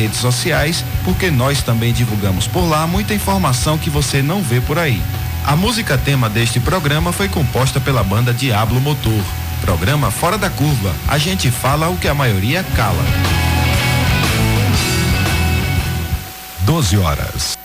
redes sociais, porque nós também divulgamos por lá muita informação que você não vê por aí. A música tema deste programa foi composta pela banda Diablo Motor. Programa Fora da Curva. A gente fala o que a maioria cala. 12 horas.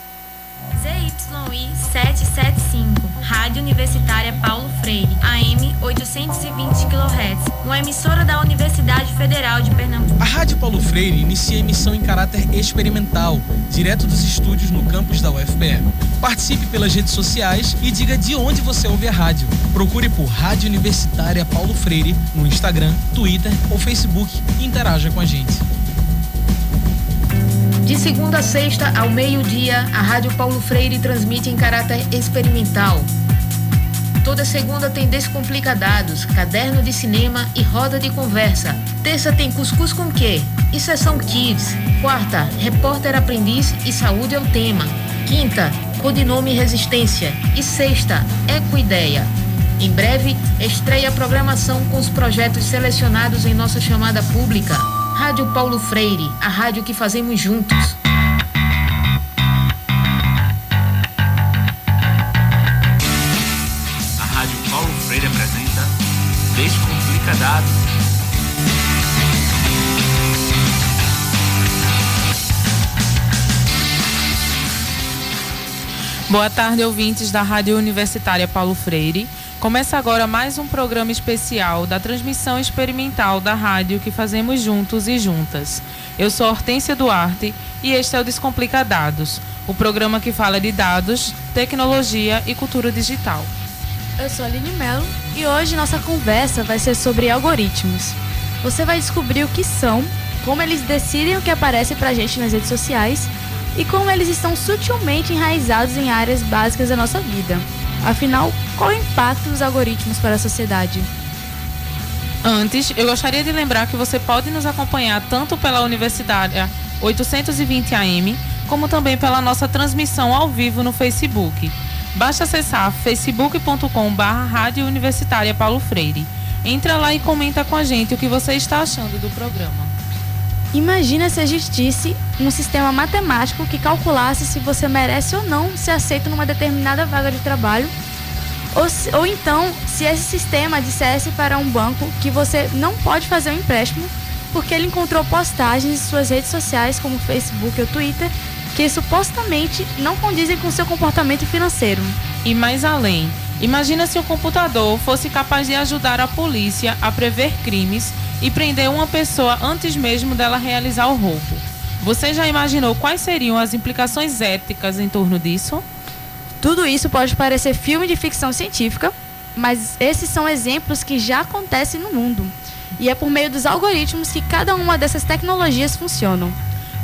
ZYI 775, Rádio Universitária Paulo Freire, AM 820 kHz, uma emissora da Universidade Federal de Pernambuco. A Rádio Paulo Freire inicia emissão em caráter experimental, direto dos estúdios no campus da UFPE. Participe pelas redes sociais e diga de onde você ouve a rádio. Procure por Rádio Universitária Paulo Freire no Instagram, Twitter ou Facebook e interaja com a gente. De segunda a sexta, ao meio-dia, a Rádio Paulo Freire transmite em caráter experimental. Toda segunda tem Descomplica Dados, caderno de cinema e roda de conversa. Terça tem Cuscuz com Quê? E Sessão Kids. Quarta, Repórter Aprendiz e Saúde é o tema. Quinta, Codinome Resistência. E sexta, Ecoideia. Em breve, estreia a programação com os projetos selecionados em nossa chamada pública. Rádio Paulo Freire, a rádio que fazemos juntos. A Rádio Paulo Freire apresenta Descomplica Dados. Boa tarde, ouvintes da Rádio Universitária Paulo Freire. Começa agora mais um programa especial da transmissão experimental da rádio que fazemos juntos e juntas. Eu sou Hortência Duarte e este é o Descomplica Dados, o programa que fala de dados, tecnologia e cultura digital. Eu sou a Aline Mello e hoje nossa conversa vai ser sobre algoritmos. Você vai descobrir o que são, como eles decidem o que aparece pra gente nas redes sociais e como eles estão sutilmente enraizados em áreas básicas da nossa vida. Afinal, qual o impacto dos algoritmos para a sociedade? Antes, eu gostaria de lembrar que você pode nos acompanhar tanto pela Universitária 820 AM, como também pela nossa transmissão ao vivo no Facebook. Basta acessar facebook.com/Rádio Universitária Paulo Freire. Entra lá e comenta com a gente o que você está achando do programa. Imagina se existisse um sistema matemático que calculasse se você merece ou não ser aceito numa determinada vaga de trabalho, ou então se esse sistema dissesse para um banco que você não pode fazer um empréstimo porque ele encontrou postagens em suas redes sociais como Facebook ou Twitter que supostamente não condizem com seu comportamento financeiro. E mais além, imagina se o computador fosse capaz de ajudar a polícia a prever crimes e prender uma pessoa antes mesmo dela realizar o roubo. Você já imaginou quais seriam as implicações éticas em torno disso? Tudo isso pode parecer filme de ficção científica, mas esses são exemplos que já acontecem no mundo. E é por meio dos algoritmos que cada uma dessas tecnologias funcionam.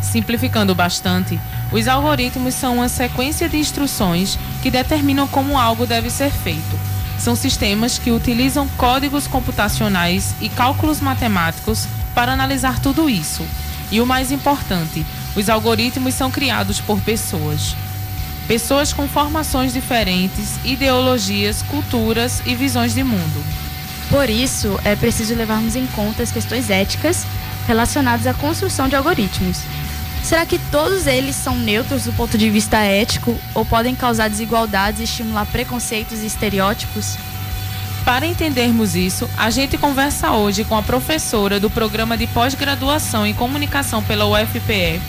Simplificando bastante, os algoritmos são uma sequência de instruções que determinam como algo deve ser feito. São sistemas que utilizam códigos computacionais e cálculos matemáticos para analisar tudo isso. E o mais importante, os algoritmos são criados por pessoas. Pessoas com formações diferentes, ideologias, culturas e visões de mundo. Por isso, é preciso levarmos em conta as questões éticas relacionadas à construção de algoritmos. Será que todos eles são neutros do ponto de vista ético ou podem causar desigualdades e estimular preconceitos e estereótipos? Para entendermos isso, a gente conversa hoje com a professora do Programa de Pós-Graduação em Comunicação pela UFPE,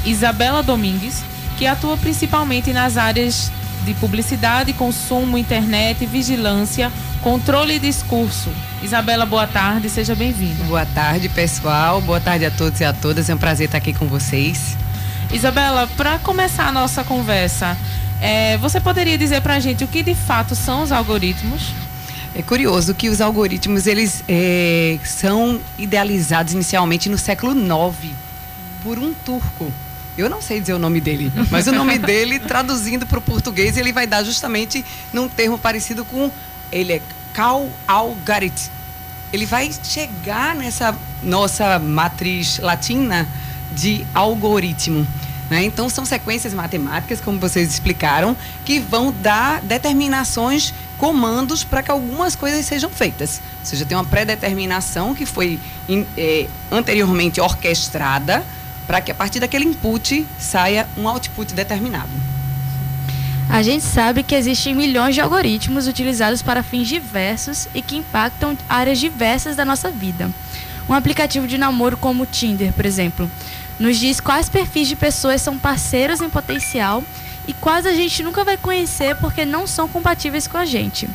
Isabela Domingues, que atua principalmente nas áreas de publicidade, consumo, internet, vigilância, controle e discurso. Isabela, boa tarde, seja bem-vinda. Boa tarde, pessoal. Boa tarde a todos e a todas. É um prazer estar aqui com vocês. Isabela, para começar a nossa conversa, você poderia dizer para a gente o que de fato são os algoritmos? É curioso que os algoritmos, eles são idealizados inicialmente no século IX por um turco. Eu não sei dizer o nome dele, mas o nome dele, traduzindo para o português, ele vai dar justamente num termo parecido com... Ele é Cal-Algarit. Ele vai chegar nessa nossa matriz latina de algoritmo, né? Então, são sequências matemáticas, como vocês explicaram, que vão dar determinações, comandos para que algumas coisas sejam feitas. Ou seja, tem uma pré-determinação que foi anteriormente orquestrada para que a partir daquele input saia um output determinado. A gente sabe que existem milhões de algoritmos utilizados para fins diversos e que impactam áreas diversas da nossa vida. Um aplicativo de namoro como o Tinder, por exemplo, nos diz quais perfis de pessoas são parceiros em potencial e quais a gente nunca vai conhecer porque não são compatíveis com a gente.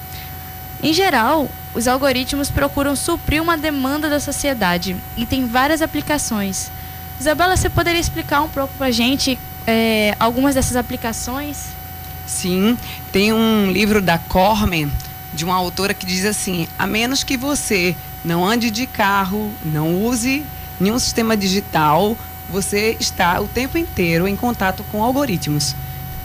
Em geral, os algoritmos procuram suprir uma demanda da sociedade e tem várias aplicações. Isabela, você poderia explicar um pouco para a gente algumas dessas aplicações? Sim, tem um livro da Cormen, de uma autora que diz assim: a menos que você não ande de carro, não use nenhum sistema digital, você está o tempo inteiro em contato com algoritmos.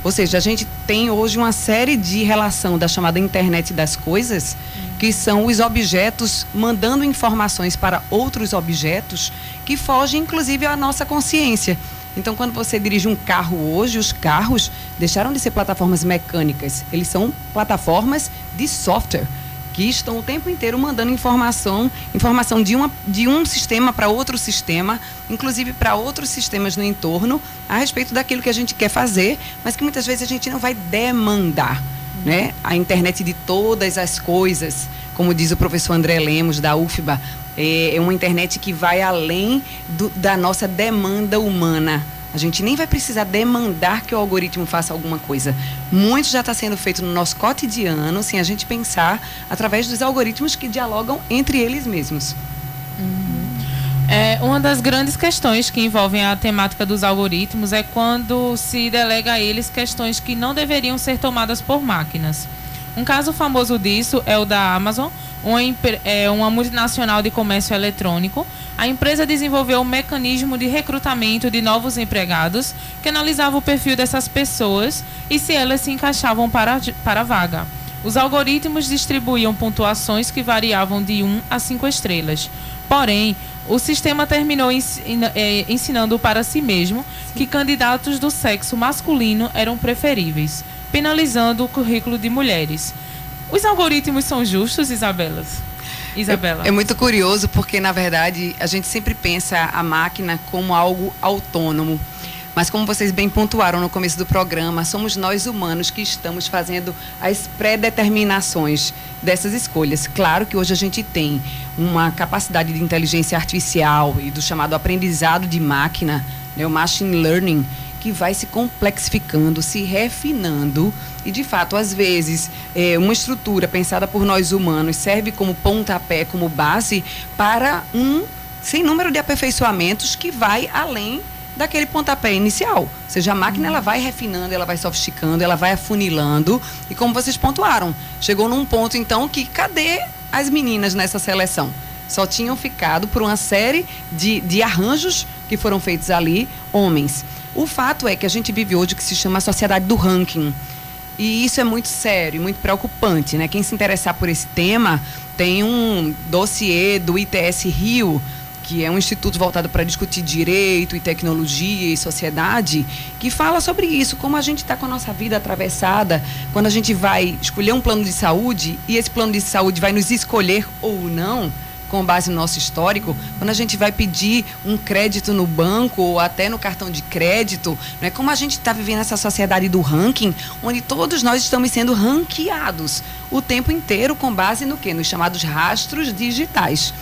Ou seja, a gente tem hoje uma série de relação da chamada internet das coisas, que são os objetos mandando informações para outros objetos que fogem inclusive à nossa consciência. Então, quando você dirige um carro hoje, os carros deixaram de ser plataformas mecânicas. Eles são plataformas de software, que estão o tempo inteiro mandando informação de um sistema para outro sistema, inclusive para outros sistemas no entorno, a respeito daquilo que a gente quer fazer, mas que muitas vezes a gente não vai demandar, né? A internet de todas as coisas, como diz o professor André Lemos, da UFBA, é uma internet que vai além da nossa demanda humana. A gente nem vai precisar demandar que o algoritmo faça alguma coisa. Muito já está sendo feito no nosso cotidiano, sem a gente pensar, através dos algoritmos que dialogam entre eles mesmos. Uma das grandes questões que envolvem a temática dos algoritmos é quando se delega a eles questões que não deveriam ser tomadas por máquinas. Um caso famoso disso é o da Amazon, uma multinacional de comércio eletrônico. A empresa desenvolveu um mecanismo de recrutamento de novos empregados que analisava o perfil dessas pessoas e se elas se encaixavam para a vaga. Os algoritmos distribuíam pontuações que variavam de 1 a 5 estrelas. Porém, o sistema terminou ensinando para si mesmo que candidatos do sexo masculino eram preferíveis, penalizando o currículo de mulheres. Os algoritmos são justos, Isabela? É muito curioso porque, na verdade, a gente sempre pensa a máquina como algo autônomo. Mas como vocês bem pontuaram no começo do programa, somos nós humanos que estamos fazendo as pré-determinações dessas escolhas. Claro que hoje a gente tem uma capacidade de inteligência artificial e do chamado aprendizado de máquina, né, o machine learning, que vai se complexificando, se refinando e, de fato, às vezes, uma estrutura pensada por nós humanos serve como pontapé, como base para um sem número de aperfeiçoamentos que vai além daquele pontapé inicial. Ou seja, a máquina ela vai refinando, ela vai sofisticando, ela vai afunilando e, como vocês pontuaram, chegou num ponto, então, que cadê as meninas nessa seleção? Só tinham ficado por uma série de arranjos que foram feitos ali, homens. O fato é que a gente vive hoje o que se chama a sociedade do ranking. E isso é muito sério, muito preocupante, né? Quem se interessar por esse tema, tem um dossiê do ITS Rio, que é um instituto voltado para discutir direito e tecnologia e sociedade, que fala sobre isso, como a gente está com a nossa vida atravessada, quando a gente vai escolher um plano de saúde, e esse plano de saúde vai nos escolher ou não, com base no nosso histórico, quando a gente vai pedir um crédito no banco ou até no cartão de crédito, não é como a gente está vivendo essa sociedade do ranking, onde todos nós estamos sendo ranqueados o tempo inteiro com base no quê? Nos chamados rastros digitais.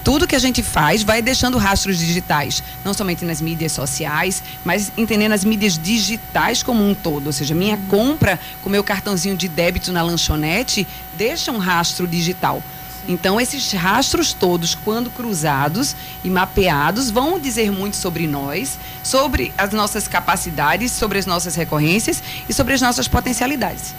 Tudo que a gente faz vai deixando rastros digitais, não somente nas mídias sociais, mas entendendo as mídias digitais como um todo. Ou seja, minha compra com meu cartãozinho de débito na lanchonete deixa um rastro digital. Então, esses rastros todos, quando cruzados e mapeados, vão dizer muito sobre nós, sobre as nossas capacidades, sobre as nossas recorrências e sobre as nossas potencialidades.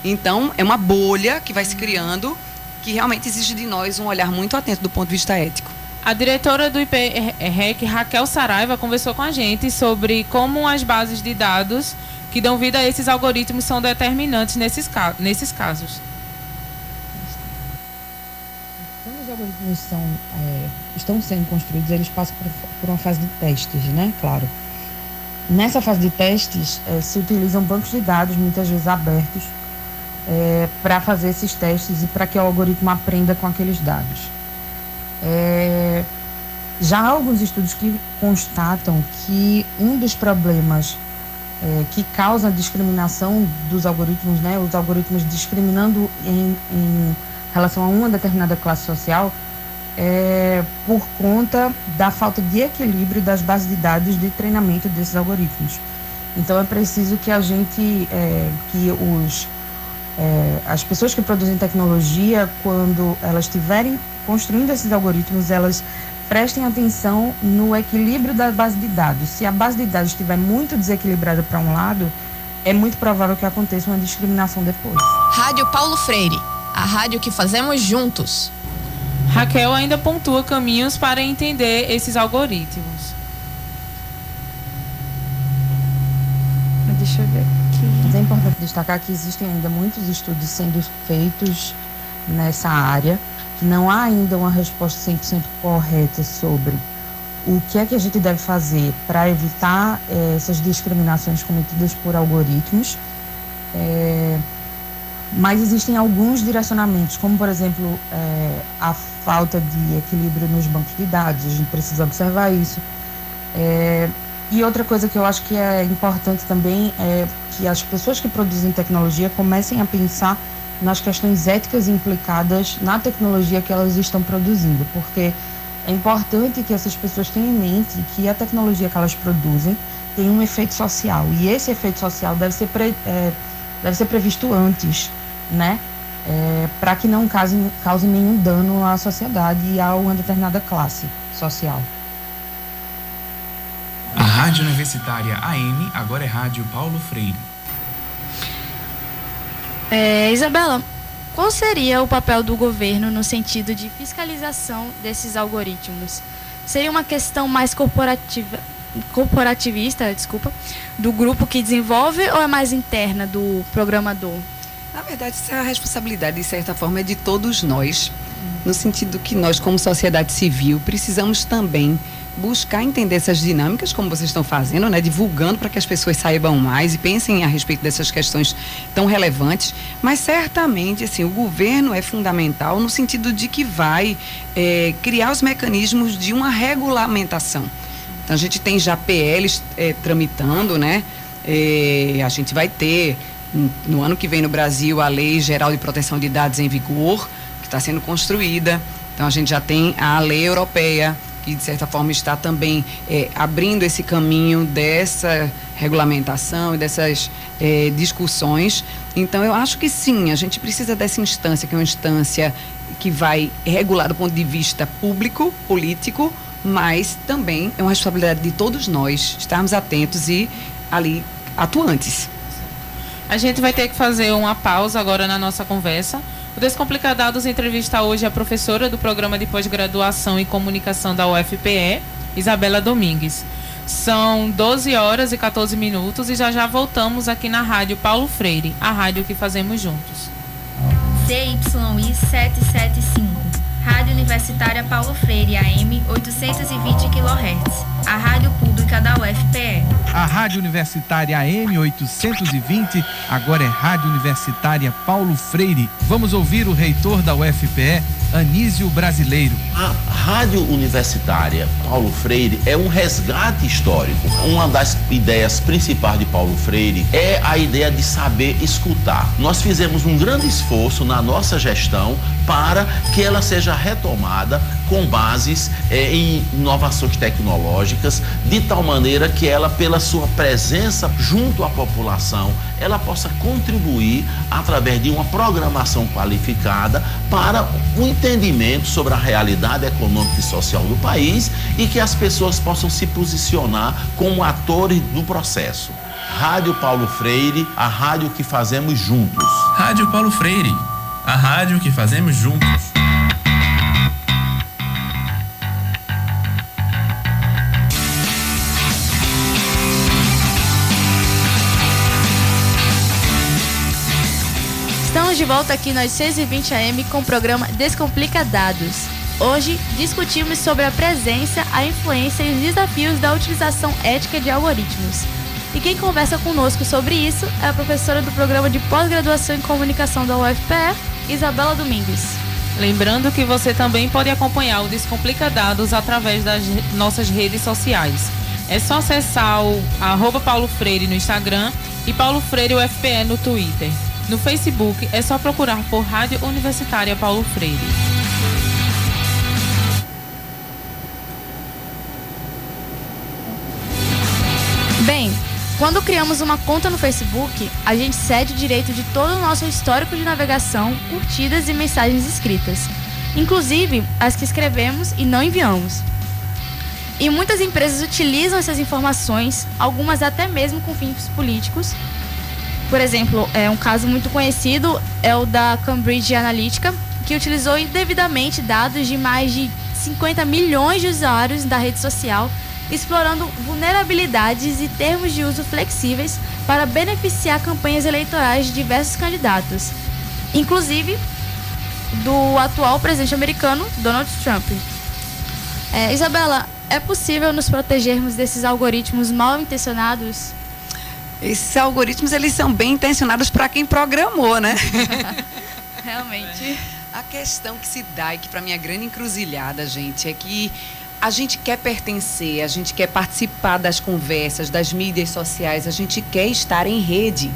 Então, é uma bolha que vai se criando, que realmente exige de nós um olhar muito atento do ponto de vista ético. A diretora do IPREC, Raquel Saraiva, conversou com a gente sobre como as bases de dados que dão vida a esses algoritmos são determinantes nesses casos. Quando os algoritmos estão sendo construídos, eles passam por uma fase de testes, né? Claro. Nessa fase de testes, se utilizam bancos de dados, muitas vezes abertos, para fazer esses testes e para que o algoritmo aprenda com aqueles dados. Já há alguns estudos que constatam que um dos problemas que causa a discriminação dos algoritmos, né, os algoritmos discriminando em relação a uma determinada classe social, é por conta da falta de equilíbrio das bases de dados de treinamento desses algoritmos. Então é preciso que a gente, as pessoas que produzem tecnologia, quando elas estiverem construindo esses algoritmos, elas prestem atenção no equilíbrio da base de dados. Se a base de dados estiver muito desequilibrada para um lado, é muito provável que aconteça uma discriminação depois. Rádio Paulo Freire, a rádio que fazemos juntos. Raquel ainda pontua caminhos para entender esses algoritmos. Deixa eu ver aqui. Mas é importante destacar que existem ainda muitos estudos sendo feitos nessa área, que não há ainda uma resposta 100% correta sobre o que é que a gente deve fazer para evitar essas discriminações cometidas por algoritmos. Mas existem alguns direcionamentos, como, por exemplo, a falta de equilíbrio nos bancos de dados. A gente precisa observar isso. E outra coisa que eu acho que é importante também é que as pessoas que produzem tecnologia comecem a pensar nas questões éticas implicadas na tecnologia que elas estão produzindo, porque é importante que essas pessoas tenham em mente que a tecnologia que elas produzem tem um efeito social, e esse efeito social deve ser previsto antes, né? Para que não cause nenhum dano à sociedade e a uma determinada classe social. A Rádio Universitária AM agora é Rádio Paulo Freire. Isabela, qual seria o papel do governo no sentido de fiscalização desses algoritmos? Seria uma questão mais corporativista, do grupo que desenvolve, ou é mais interna do programador? Na verdade, essa responsabilidade, de certa forma, é de todos nós, no sentido que nós, como sociedade civil, precisamos também buscar entender essas dinâmicas, como vocês estão fazendo, né? Divulgando para que as pessoas saibam mais e pensem a respeito dessas questões tão relevantes. Mas certamente, assim, o governo é fundamental no sentido de que vai criar os mecanismos de uma regulamentação. Então, a gente tem já PLs tramitando, né? A gente vai ter, no ano que vem no Brasil, a Lei Geral de Proteção de Dados em vigor, que está sendo construída. Então, a gente já tem a lei europeia, que de certa forma está também abrindo esse caminho dessa regulamentação e dessas discussões. Então, eu acho que sim, a gente precisa dessa instância, que é uma instância que vai regular do ponto de vista público, político, mas também é uma responsabilidade de todos nós estarmos atentos e ali atuantes. A gente vai ter que fazer uma pausa agora na nossa conversa. O Descomplicadados entrevista hoje a professora do Programa de Pós-Graduação em Comunicação da UFPE, Isabela Domingues. São 12 horas e 14 minutos e já voltamos aqui na Rádio Paulo Freire, a rádio que fazemos juntos. CYI 775, Rádio Universitária Paulo Freire, AM 820 kHz, a rádio pública da UFPE. A Rádio Universitária AM 820, agora é Rádio Universitária Paulo Freire. Vamos ouvir o reitor da UFPE, Anísio Brasileiro. A Rádio Universitária Paulo Freire é um resgate histórico. Uma das ideias principais de Paulo Freire é a ideia de saber escutar. Nós fizemos um grande esforço na nossa gestão para que ela seja retomada com bases em inovações tecnológicas, de tal maneira que ela, pela sua presença junto à população, ela possa contribuir através de uma programação qualificada para o entendimento sobre a realidade econômica e social do país e que as pessoas possam se posicionar como atores do processo. Rádio Paulo Freire, a rádio que fazemos juntos. Rádio Paulo Freire, a rádio que fazemos juntos. Estamos de volta aqui no 820 AM com o programa Descomplicadados. Hoje discutimos sobre a presença, a influência e os desafios da utilização ética de algoritmos. E quem conversa conosco sobre isso é a professora do Programa de Pós-Graduação em Comunicação da UFPE, Isabela Domingues. Lembrando que você também pode acompanhar o Descomplica Dados através das nossas redes sociais. É só acessar o @Paulo Freire no Instagram e Paulo Freire UFPE no Twitter. No Facebook é só procurar por Rádio Universitária Paulo Freire. Bem, quando criamos uma conta no Facebook, a gente cede o direito de todo o nosso histórico de navegação, curtidas e mensagens escritas, inclusive as que escrevemos e não enviamos. E muitas empresas utilizam essas informações, algumas até mesmo com fins políticos. Por exemplo, um caso muito conhecido é o da Cambridge Analytica, que utilizou indevidamente dados de mais de 50 milhões de usuários da rede social, explorando vulnerabilidades e termos de uso flexíveis para beneficiar campanhas eleitorais de diversos candidatos, inclusive do atual presidente americano, Donald Trump. Isabela, é possível nos protegermos desses algoritmos mal intencionados? Esses algoritmos, eles são bem intencionados para quem programou, né? Realmente. A questão que se dá e que para mim é grande encruzilhada, gente, é que a gente quer pertencer, a gente quer participar das conversas, das mídias sociais, a gente quer estar em rede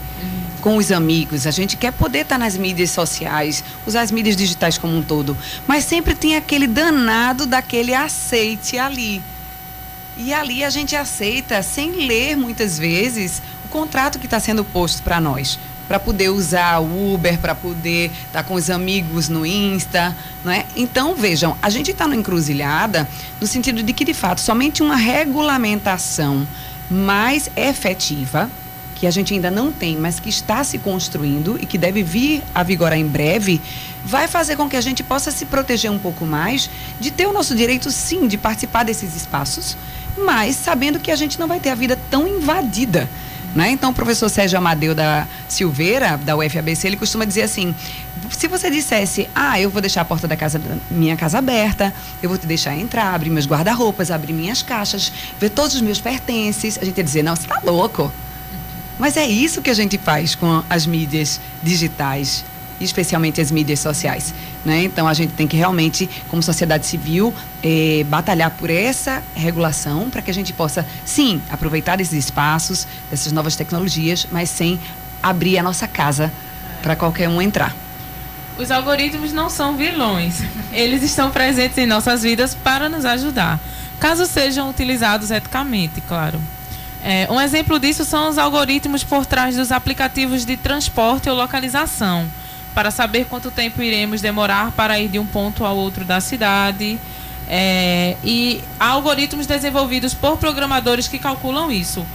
com os amigos, a gente quer poder estar nas mídias sociais, usar as mídias digitais como um todo, mas sempre tem aquele danado daquele aceite ali. E ali a gente aceita sem ler muitas vezes o contrato que está sendo posto para nós, para poder usar o Uber, para poder estar com os amigos no Insta, não é? Então, vejam, a gente está numa encruzilhada no sentido de que, de fato, somente uma regulamentação mais efetiva, que a gente ainda não tem, mas que está se construindo e que deve vir a vigorar em breve, vai fazer com que a gente possa se proteger um pouco mais de ter o nosso direito, sim, de participar desses espaços, mas sabendo que a gente não vai ter a vida tão invadida, né? Então, o professor Sérgio Amadeu da Silveira, da UFABC, ele costuma dizer assim, se você dissesse, eu vou deixar a porta da minha casa aberta, eu vou te deixar entrar, abrir meus guarda-roupas, abrir minhas caixas, ver todos os meus pertences, a gente ia dizer, não, você está louco. Mas é isso que a gente faz com as mídias digitais, especialmente as mídias sociais, né? Então, a gente tem que realmente, como sociedade civil, batalhar por essa regulação para que a gente possa, sim, aproveitar esses espaços, dessas novas tecnologias, mas sem abrir a nossa casa para qualquer um entrar. Os algoritmos não são vilões. Eles estão presentes em nossas vidas para nos ajudar, caso sejam utilizados eticamente, claro. Um exemplo disso são os algoritmos por trás dos aplicativos de transporte ou localização, para saber quanto tempo iremos demorar para ir de um ponto ao outro da cidade. E há algoritmos desenvolvidos por programadores que calculam isso.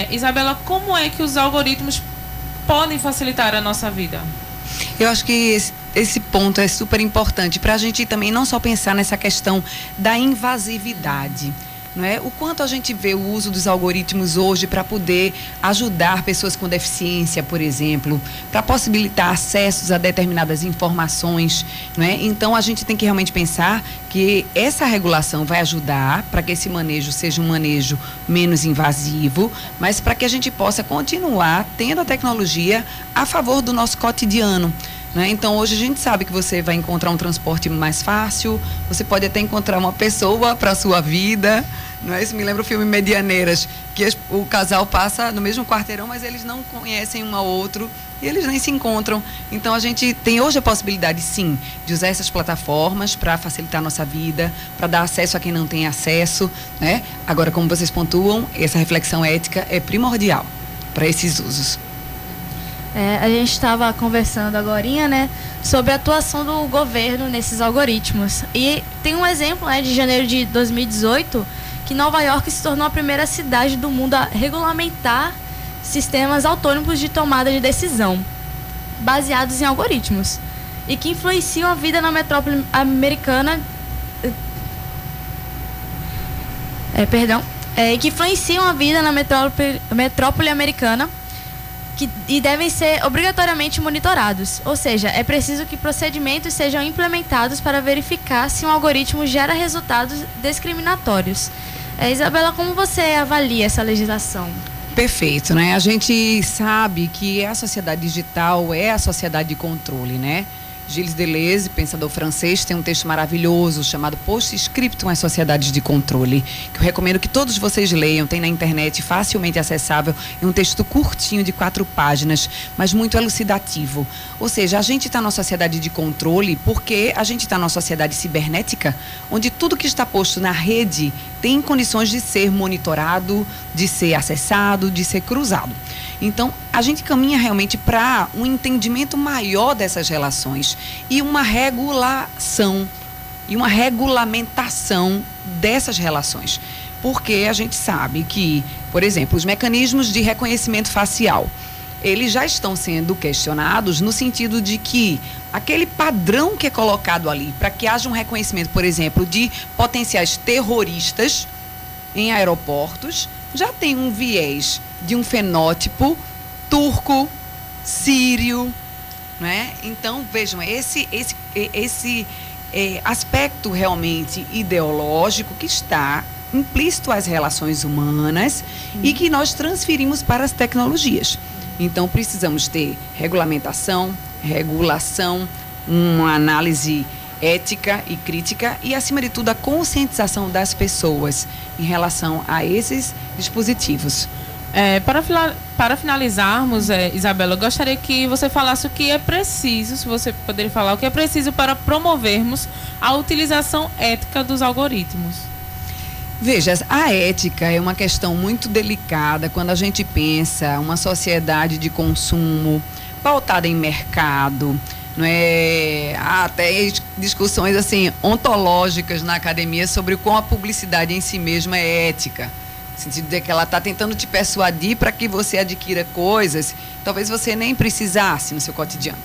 Isabela, como é que os algoritmos podem facilitar a nossa vida? Eu acho que esse ponto é super importante para a gente também não só pensar nessa questão da invasividade, não é? O quanto a gente vê o uso dos algoritmos hoje para poder ajudar pessoas com deficiência, por exemplo, para possibilitar acessos a determinadas informações, não é? Então, a gente tem que realmente pensar que essa regulação vai ajudar para que esse manejo seja um manejo menos invasivo, mas para que a gente possa continuar tendo a tecnologia a favor do nosso cotidiano. Então, hoje a gente sabe que você vai encontrar um transporte mais fácil, você pode até encontrar uma pessoa para a sua vida, não é? Isso me lembra o filme Medianeiras, que o casal passa no mesmo quarteirão, mas eles não conhecem um ao outro e eles nem se encontram. Então, a gente tem hoje a possibilidade, sim, de usar essas plataformas para facilitar a nossa vida, para dar acesso a quem não tem acesso, né? Agora, como vocês pontuam, essa reflexão ética é primordial para esses usos. A gente estava conversando agorinha, né, sobre a atuação do governo nesses algoritmos. E tem um exemplo, de janeiro de 2018, que Nova York se tornou a primeira cidade do mundo a regulamentar sistemas autônomos de tomada de decisão, baseados em algoritmos, e que influenciam a vida na metrópole americana. Que influenciam a vida na metrópole americana. E devem ser obrigatoriamente monitorados. Ou seja, é preciso que procedimentos sejam implementados para verificar se um algoritmo gera resultados discriminatórios. Isabela, como você avalia essa legislação? Perfeito, né? A gente sabe que a sociedade digital é a sociedade de controle, né? Gilles Deleuze, pensador francês, tem um texto maravilhoso chamado Postscriptum às Sociedades de Controle, que eu recomendo que todos vocês leiam, tem na internet, facilmente acessável, é um texto curtinho de 4 páginas, mas muito elucidativo. Ou seja, a gente está numa sociedade de controle porque a gente está numa sociedade cibernética, onde tudo que está posto na rede tem condições de ser monitorado, de ser acessado, de ser cruzado. Então, a gente caminha realmente para um entendimento maior dessas relações e uma regulação e uma regulamentação dessas relações. Porque a gente sabe que, por exemplo, os mecanismos de reconhecimento facial, eles já estão sendo questionados no sentido de que aquele padrão que é colocado ali para que haja um reconhecimento, por exemplo, de potenciais terroristas em aeroportos, já tem um viés de um fenótipo turco, sírio, né? Então, vejam, esse aspecto realmente ideológico que está implícito às relações humanas e que nós transferimos para as tecnologias. Então, precisamos ter regulamentação, regulação, uma análise ética e crítica e, acima de tudo, a conscientização das pessoas em relação a esses dispositivos. Para finalizarmos, Isabela, eu gostaria que você falasse o que é preciso, se você poderia falar, o que é preciso para promovermos a utilização ética dos algoritmos. Veja, a ética é uma questão muito delicada quando a gente pensa uma sociedade de consumo pautada em mercado, não é? Há até discussões assim ontológicas na academia sobre como a publicidade em si mesma é ética, no sentido de que ela está tentando te persuadir para que você adquira coisas que talvez você nem precisasse no seu cotidiano.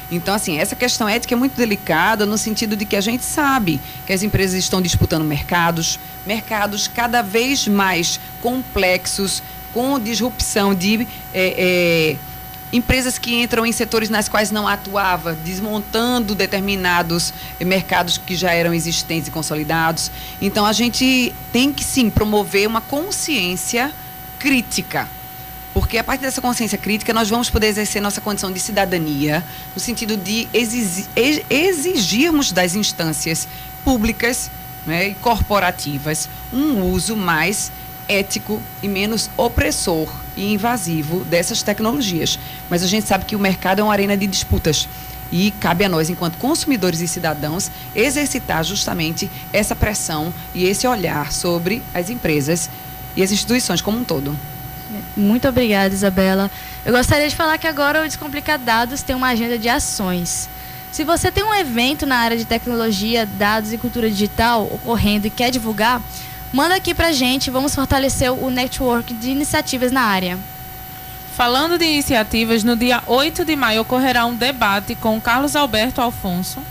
Então, assim, essa questão ética é muito delicada no sentido de que a gente sabe que as empresas estão disputando mercados cada vez mais complexos, com disrupção de empresas que entram em setores nas quais não atuava, desmontando determinados mercados que já eram existentes e consolidados. Então, a gente tem que, sim, promover uma consciência crítica. Porque a partir dessa consciência crítica nós vamos poder exercer nossa condição de cidadania, no sentido de exigirmos das instâncias públicas, né, e corporativas um uso mais ético e menos opressor e invasivo dessas tecnologias. Mas a gente sabe que o mercado é uma arena de disputas e cabe a nós, enquanto consumidores e cidadãos, exercitar justamente essa pressão e esse olhar sobre as empresas e as instituições como um todo. Muito obrigada, Isabela. Eu gostaria de falar que agora o Descomplica Dados tem uma agenda de ações. Se você tem um evento na área de tecnologia, dados e cultura digital ocorrendo e quer divulgar, manda aqui pra gente, vamos fortalecer o network de iniciativas na área. Falando de iniciativas, no dia 8 de maio ocorrerá um debate com Carlos Alberto Alfonso,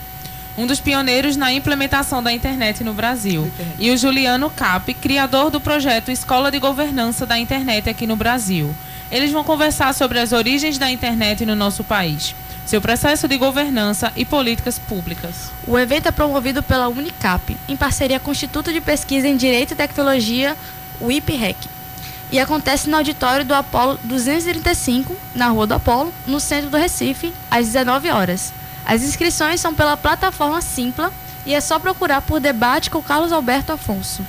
um dos pioneiros na implementação da internet no Brasil, e o Juliano Cap, criador do projeto Escola de Governança da Internet aqui no Brasil. Eles vão conversar sobre as origens da internet no nosso país, seu processo de governança e políticas públicas. O evento é promovido pela Unicap, em parceria com o Instituto de Pesquisa em Direito e Tecnologia, o IPREC, e acontece no auditório do Apolo 235, na Rua do Apolo, no centro do Recife, às 19 horas. As inscrições são pela plataforma Simpla e é só procurar por Debate com Carlos Alberto Afonso.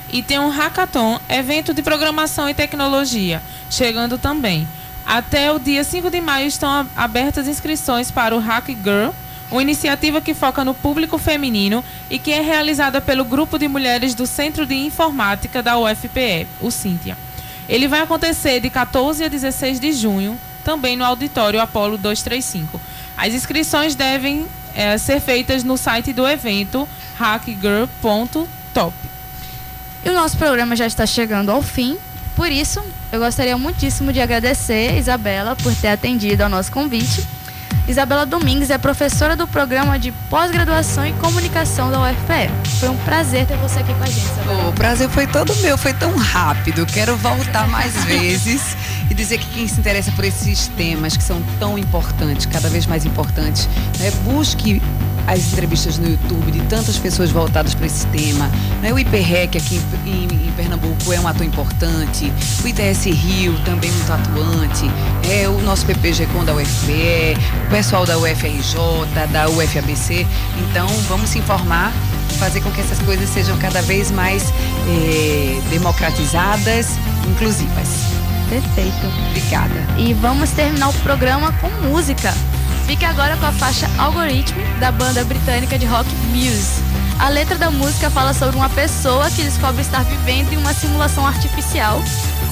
E tem um Hackathon, evento de programação e tecnologia, chegando também. Até o dia 5 de maio estão abertas inscrições para o Hack Girl, uma iniciativa que foca no público feminino e que é realizada pelo grupo de mulheres do Centro de Informática da UFPE, o Cíntia. Ele vai acontecer de 14 a 16 de junho, também no auditório Apolo 235. As inscrições devem ser feitas no site do evento hackgirl.top. E o nosso programa já está chegando ao fim, por isso eu gostaria muitíssimo de agradecer, Isabela, por ter atendido ao nosso convite. Isabela Domingues é professora do programa de pós-graduação em comunicação da UFPE. Foi um prazer ter você aqui com a gente, Isabela. O prazer foi todo meu, foi tão rápido. Quero voltar mais vezes e dizer que quem se interessa por esses temas que são tão importantes, cada vez mais importantes, né, busque as entrevistas no YouTube de tantas pessoas voltadas para esse tema. Né? O IPREC aqui em Pernambuco é um ator importante, o ITS Rio também muito atuante, o nosso PPG-Com da UFPE, o pessoal da UFRJ, da UFABC. Então, vamos se informar, fazer com que essas coisas sejam cada vez mais democratizadas, inclusivas. Perfeito. Obrigada. E vamos terminar o programa com música. Fique agora com a faixa Algorithm, da banda britânica de rock Muse. A letra da música fala sobre uma pessoa que descobre estar vivendo em uma simulação artificial,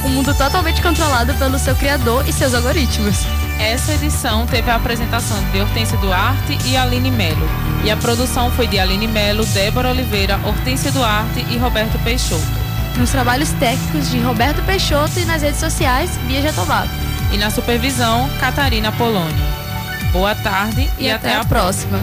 um mundo totalmente controlado pelo seu criador e seus algoritmos. Essa edição teve a apresentação de Hortência Duarte e Aline Melo. E a produção foi de Aline Melo, Débora Oliveira, Hortência Duarte e Roberto Peixoto. Nos trabalhos técnicos de Roberto Peixoto e nas redes sociais, Bia Jatobá. E na supervisão, Catarina Poloni. Boa tarde e até a próxima.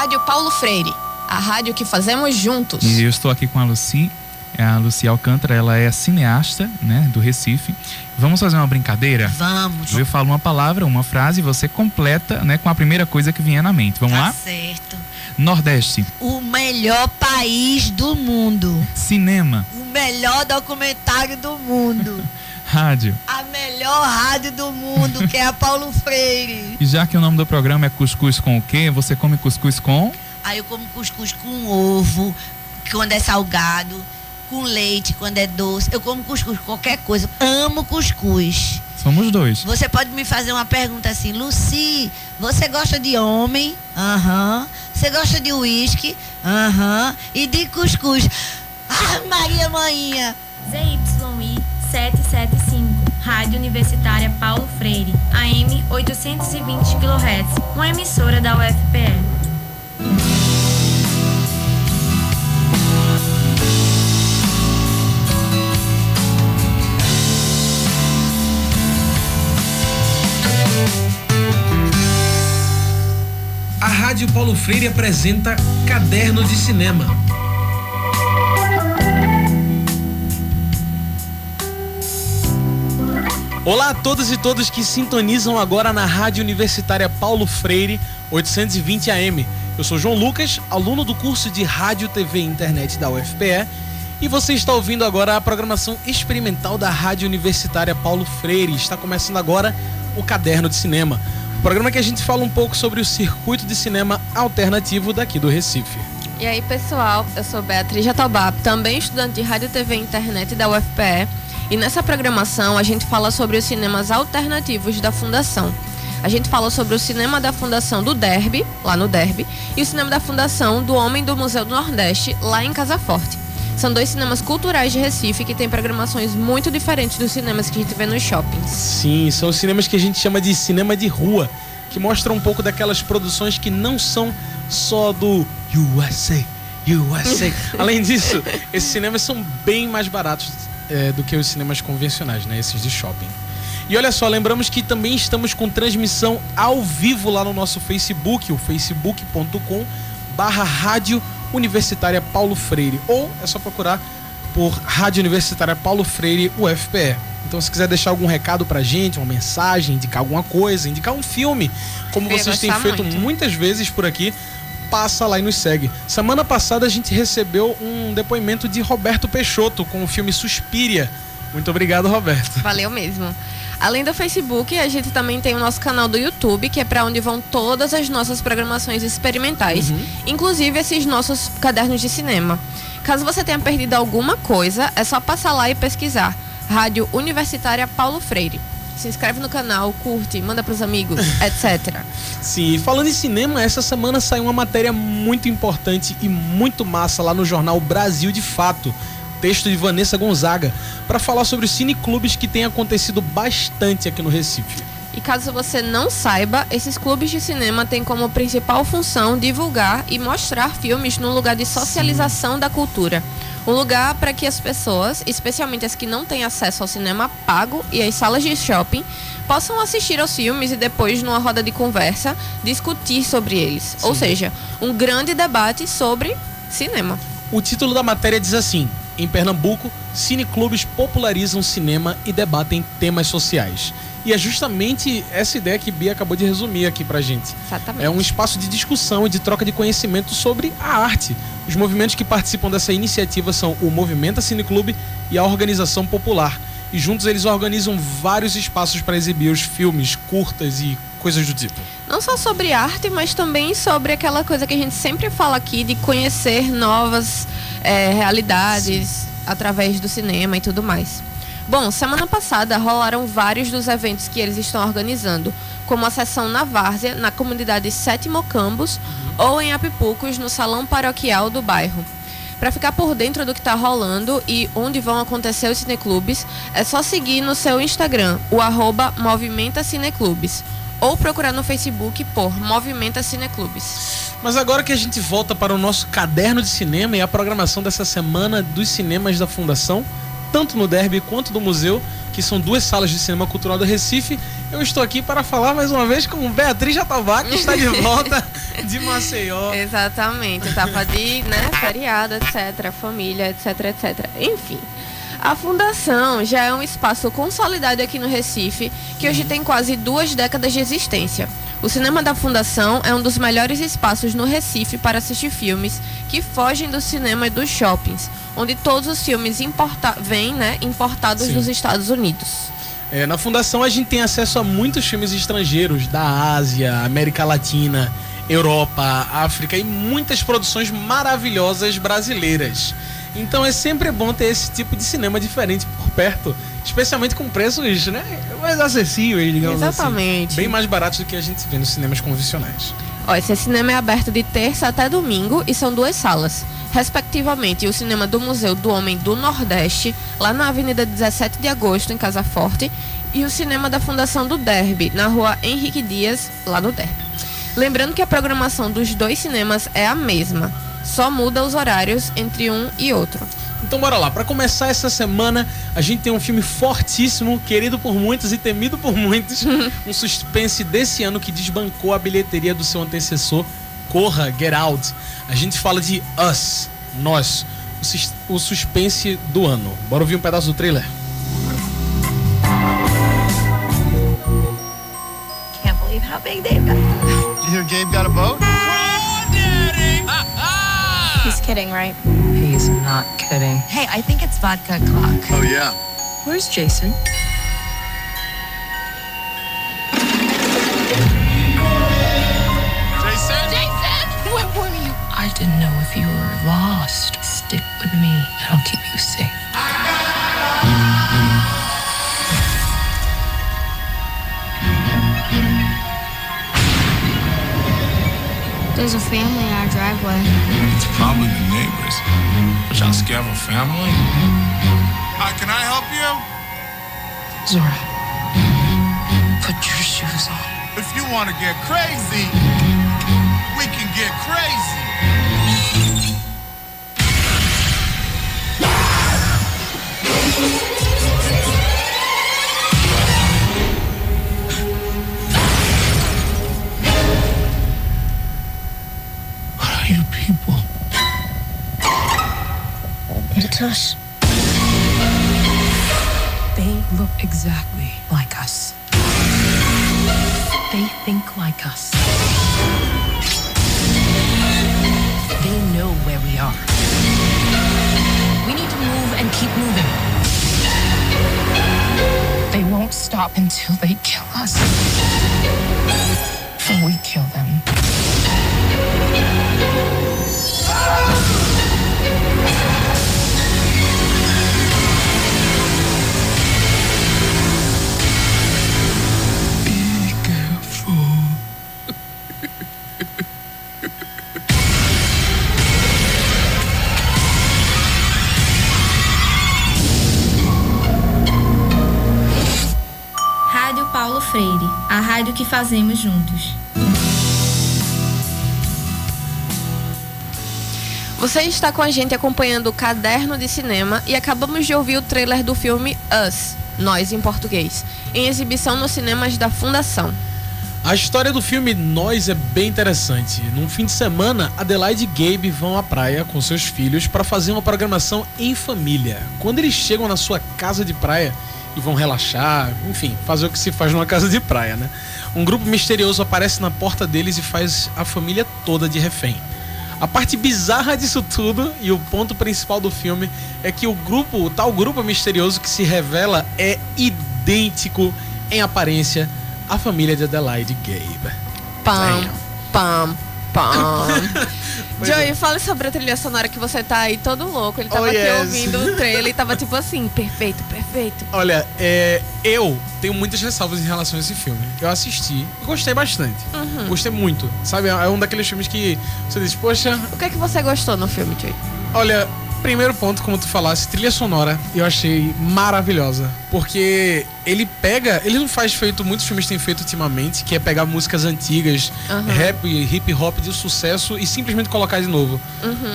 Rádio Paulo Freire, a rádio que fazemos juntos. E eu estou aqui com a Lucy Alcântara, ela é cineasta, né, do Recife. Vamos fazer uma brincadeira? Vamos. Eu falo uma palavra, uma frase, e você completa, né, com a primeira coisa que vier na mente. Vamos lá? Tá certo. Nordeste. O melhor país do mundo. Cinema. O melhor documentário do mundo. Rádio. A melhor rádio do mundo, que é a Paulo Freire. E já que o nome do programa é cuscuz com o quê? Você come cuscuz com? Aí eu como cuscuz com ovo, quando é salgado, com leite, quando é doce. Eu como cuscuz com qualquer coisa. Amo cuscuz. Somos dois. Você pode me fazer uma pergunta assim: Lucy, você gosta de homem? Aham. Você gosta de uísque? Aham. E de cuscuz? Ah, Maria Maninha. ZYI 775, Rádio Universitária Paulo Freire, AM 820 kHz, uma emissora da UFPE. A Rádio Paulo Freire apresenta Caderno de Cinema. Olá a todas e todos que sintonizam agora na Rádio Universitária Paulo Freire, 820 AM. Eu sou João Lucas, aluno do curso de Rádio, TV e Internet da UFPE, e você está ouvindo agora a programação experimental da Rádio Universitária Paulo Freire. Está começando agora o Caderno de Cinema. Programa que a gente fala um pouco sobre o circuito de cinema alternativo daqui do Recife. E aí, pessoal, eu sou Beatriz Jatobá, também estudante de Rádio, TV e Internet da UFPE, e nessa programação a gente fala sobre os cinemas alternativos da Fundação. A gente fala sobre o cinema da Fundação do Derby, lá no Derby, e o cinema da Fundação do Homem do Museu do Nordeste, lá em Casa Forte. São dois cinemas culturais de Recife que têm programações muito diferentes dos cinemas que a gente vê nos shoppings. Sim, são os cinemas que a gente chama de cinema de rua, que mostram um pouco daquelas produções que não são só do USA. Além disso, esses cinemas são bem mais baratos do que os cinemas convencionais, né? Esses de shopping. E olha só, lembramos que também estamos com transmissão ao vivo lá no nosso Facebook, o facebook.com/Rádio Universitária Paulo Freire, ou é só procurar por Rádio Universitária Paulo Freire UFPE. Então, se quiser deixar algum recado pra gente, uma mensagem, indicar alguma coisa, indicar um filme, como vocês têm feito muitas vezes por aqui, passa lá e nos segue. Semana passada a gente recebeu um depoimento de Roberto Peixoto com o filme Suspiria. Muito obrigado, Roberto. Valeu mesmo. Além do Facebook, a gente também tem o nosso canal do YouTube, que é para onde vão todas as nossas programações experimentais, inclusive esses nossos cadernos de cinema. Caso você tenha perdido alguma coisa, é só passar lá e pesquisar Rádio Universitária Paulo Freire. Se inscreve no canal, curte, manda pros amigos, etc. Sim, falando em cinema, essa semana saiu uma matéria muito importante e muito massa lá no jornal Brasil de Fato. Texto de Vanessa Gonzaga, para falar sobre os cineclubes que tem acontecido bastante aqui no Recife. E caso você não saiba, esses clubes de cinema têm como principal função divulgar e mostrar filmes num lugar de socialização da cultura. Um lugar para que as pessoas, especialmente as que não têm acesso ao cinema pago e às salas de shopping, possam assistir aos filmes e depois, numa roda de conversa, discutir sobre eles. Ou seja, um grande debate sobre cinema. O título da matéria diz assim: em Pernambuco, cineclubes popularizam cinema e debatem temas sociais. E é justamente essa ideia que Bia acabou de resumir aqui pra gente. Exatamente. É um espaço de discussão e de troca de conhecimento sobre a arte. Os movimentos que participam dessa iniciativa são o Movimenta Cineclube e a Organização Popular. E juntos eles organizam vários espaços para exibir os filmes, curtas e coisas do tipo. Não só sobre arte, mas também sobre aquela coisa que a gente sempre fala aqui de conhecer novas realidades através do cinema e tudo mais. Bom, semana passada rolaram vários dos eventos que eles estão organizando, como a sessão na Várzea, na comunidade Sétimo Campus, ou em Apipucos, no Salão Paroquial do bairro. Para ficar por dentro do que está rolando e onde vão acontecer os cineclubes, é só seguir no seu Instagram, o @Movimenta Cineclubes, ou procurar no Facebook por Movimenta Cineclubes. Mas agora que a gente volta para o nosso caderno de cinema e a programação dessa semana dos cinemas da Fundação, tanto no Derby quanto no Museu, que são duas salas de cinema cultural do Recife, eu estou aqui para falar mais uma vez com Beatriz Jatobá, que está de volta de Maceió. Exatamente, etapa de feriado, etc, família, etc. Enfim, a Fundação já é um espaço consolidado aqui no Recife, que hoje tem quase 2 décadas de existência. O cinema da Fundação é um dos melhores espaços no Recife para assistir filmes que fogem do cinema e dos shoppings, onde todos os filmes vêm importados dos Estados Unidos. Na Fundação a gente tem acesso a muitos filmes estrangeiros da Ásia, América Latina, Europa, África e muitas produções maravilhosas brasileiras. Então é sempre bom ter esse tipo de cinema diferente por perto, especialmente com preços mais acessíveis, digamos Exatamente. Assim. Bem mais baratos do que a gente vê nos cinemas convencionais. Esse cinema é aberto de terça até domingo e são 2 salas, respectivamente o cinema do Museu do Homem do Nordeste, lá na Avenida 17 de Agosto, em Casa Forte, e o cinema da Fundação do Derby, na Rua Henrique Dias, lá no Derby. Lembrando que a programação dos 2 cinemas é a mesma, só muda os horários entre um e outro. Então bora lá, pra começar essa semana, a gente tem um filme fortíssimo, querido por muitos e temido por muitos, um suspense desse ano que desbancou a bilheteria do seu antecessor, Corra, Get Out. A gente fala de Us, Nós, o suspense do ano. Bora ouvir um pedaço do trailer? Can't believe how big they've got. Did you hear Gabe got a boat? He's kidding, right? He's not kidding. Hey, I think it's vodka o'clock. Oh, yeah. Where's Jason? Jason! What were you? I didn't know if you were lost. Stick with me, and I'll keep you safe. There's a family in our driveway. It's probably the neighbors. But y'all scared of a family? Hi, can I help you? Zora, put your shoes on. If you want to get crazy, we can get crazy. You people. It's us. They look exactly like us. They think like us. They know where we are. We need to move and keep moving. They won't stop until they kill us. Or we kill them. Be careful. Rádio Paulo Freire, a rádio que fazemos juntos. Você está com a gente acompanhando o Caderno de Cinema e acabamos de ouvir o trailer do filme Us, Nós em português, em exibição nos cinemas da Fundação. A história do filme Nós é bem interessante. Num fim de semana, Adelaide e Gabe vão à praia com seus filhos para fazer uma programação em família. Quando eles chegam na sua casa de praia e vão relaxar, enfim, fazer o que se faz numa casa de praia, né? Um grupo misterioso aparece na porta deles e faz a família toda de refém. A parte bizarra disso tudo e o ponto principal do filme é que o tal grupo misterioso que se revela é idêntico em aparência à família de Adelaide e Gabe. Pam, pam, pam. Joey, fale sobre a trilha sonora que você tá aí todo louco. Ele tava aqui ouvindo o trailer e tava tipo assim, perfeito, perfeito. Olha, eu tenho muitas ressalvas em relação a esse filme. Eu assisti e gostei bastante. Uhum. Gostei muito. Sabe, é um daqueles filmes que você diz, poxa... O que é que você gostou no filme, Joey? Olha, primeiro ponto, como tu falasse, trilha sonora, eu achei maravilhosa. Porque ele não faz feito, muitos filmes têm feito ultimamente, que é pegar músicas antigas, rap, hip hop de sucesso e simplesmente colocar de novo.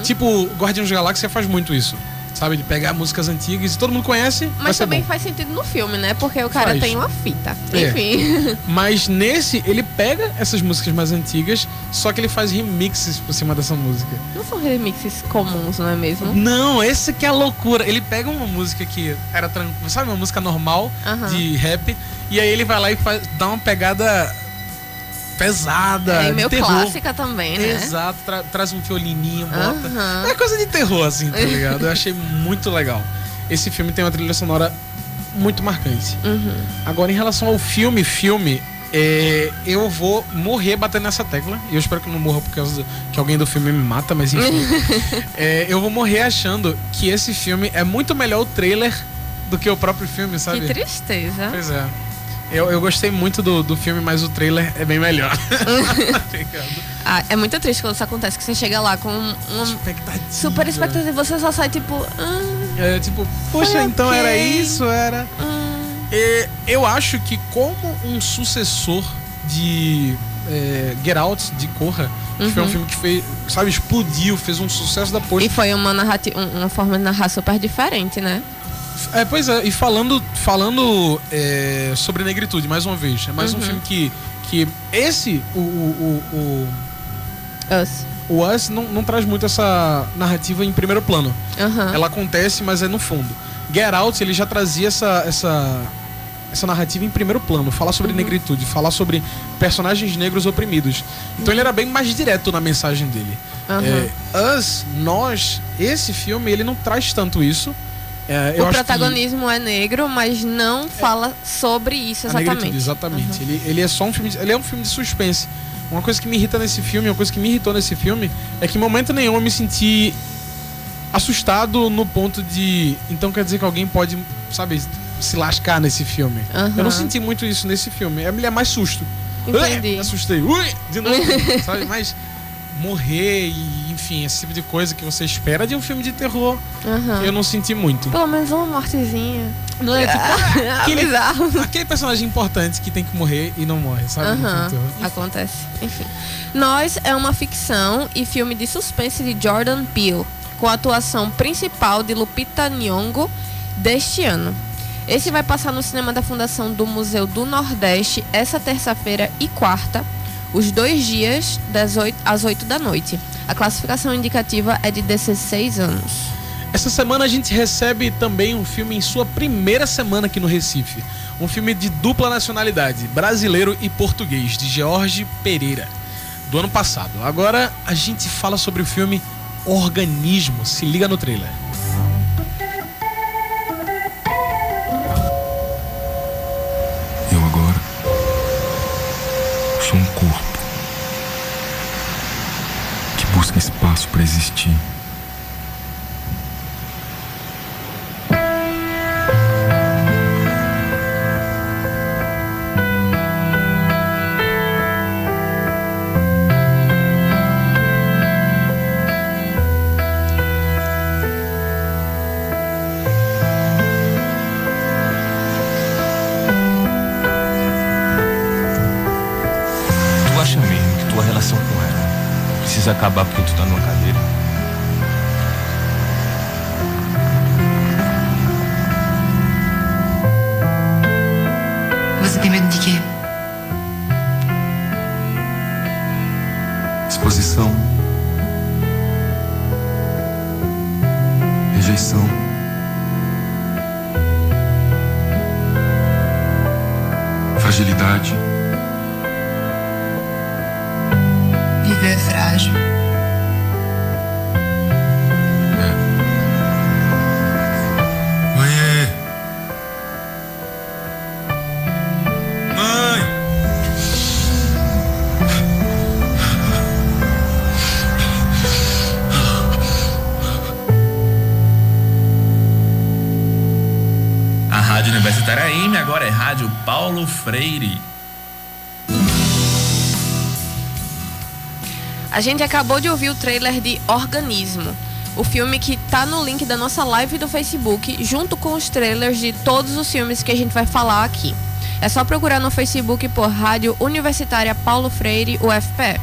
Tipo, Guardiões da Galáxia faz muito isso. Sabe, de pegar músicas antigas e todo mundo conhece. Mas também faz sentido no filme, né? Porque o cara tem uma fita. É. Enfim. Mas nesse, ele pega essas músicas mais antigas, só que ele faz remixes por cima dessa música. Não são remixes comuns, não é mesmo? Não, esse que é a loucura. Ele pega uma música que era tranquila, sabe, uma música normal de rap, e aí ele vai lá e dá uma pegada pesada, É meio terror. clássica também, né? Exato, traz um violininho, bota. É coisa de terror, assim, tá ligado? Eu achei muito legal. Esse filme tem uma trilha sonora muito marcante. Agora, em relação ao filme, eu vou morrer batendo nessa tecla. E eu espero que eu não morra por causa que alguém do filme me mata, mas enfim. Eu vou morrer achando que esse filme é muito melhor o trailer do que o próprio filme, sabe? Que tristeza. Pois é. Eu gostei muito do filme, mas o trailer é bem melhor. É muito triste quando isso acontece, que você chega lá com uma super expectativa e você só sai tipo... tipo, poxa, então okay. Era isso, era... Eu acho que como um sucessor de Get Out, de Corra, que foi um filme que fez, sabe, explodiu, fez um sucesso da poxa. E foi uma forma de narrar super diferente, né? Pois é, e falando sobre negritude, mais uma vez, é mais um filme que esse, o Us não traz muito essa narrativa em primeiro plano. Ela acontece, mas é no fundo. Get Out, ele já trazia essa narrativa em primeiro plano, falar sobre negritude, falar sobre personagens negros oprimidos. Então ele era bem mais direto na mensagem dele. Esse filme, ele não traz tanto isso. O protagonismo é negro, mas não fala sobre isso exatamente. Exatamente. Ele é só um filme. Ele é um filme de suspense. Uma coisa que me irrita nesse filme, uma coisa que me irritou nesse filme, é que em momento nenhum eu me senti assustado no ponto de. Então quer dizer que alguém pode, sabe, se lascar nesse filme. Eu não senti muito isso nesse filme. Ele é mais susto. Entendi. Assustei. De novo. Sabe? Mas morrer e, enfim, esse tipo de coisa que você espera de um filme de terror, eu não senti muito. Pelo menos uma mortezinha. Não é aquele personagem importante que tem que morrer e não morre, sabe? Acontece. Enfim. Nós é uma ficção e filme de suspense de Jordan Peele, com a atuação principal de Lupita Nyong'o deste ano. Esse vai passar no cinema da Fundação do Museu do Nordeste essa terça-feira e quarta, os 2 dias, às 8 da noite. A classificação indicativa é de 16 anos. Essa semana a gente recebe também um filme em sua primeira semana aqui no Recife. Um filme de dupla nacionalidade, brasileiro e português, de George Pereira, do ano passado. Agora a gente fala sobre o filme Organismo. Se liga no trailer. Eu agora sou um corpo que busca espaço para existir. Acabar porque tu tá numa cadeira. Você tem medo de quê? Exposição. Rejeição. Fragilidade. Viver é frágil. Mãe! Mãe! A Rádio Universitária AM agora é Rádio Paulo Freire. A gente acabou de ouvir o trailer de Organismo, o filme que tá no link da nossa live do Facebook, junto com os trailers de todos os filmes que a gente vai falar aqui. É só procurar no Facebook por Rádio Universitária Paulo Freire, UFPE.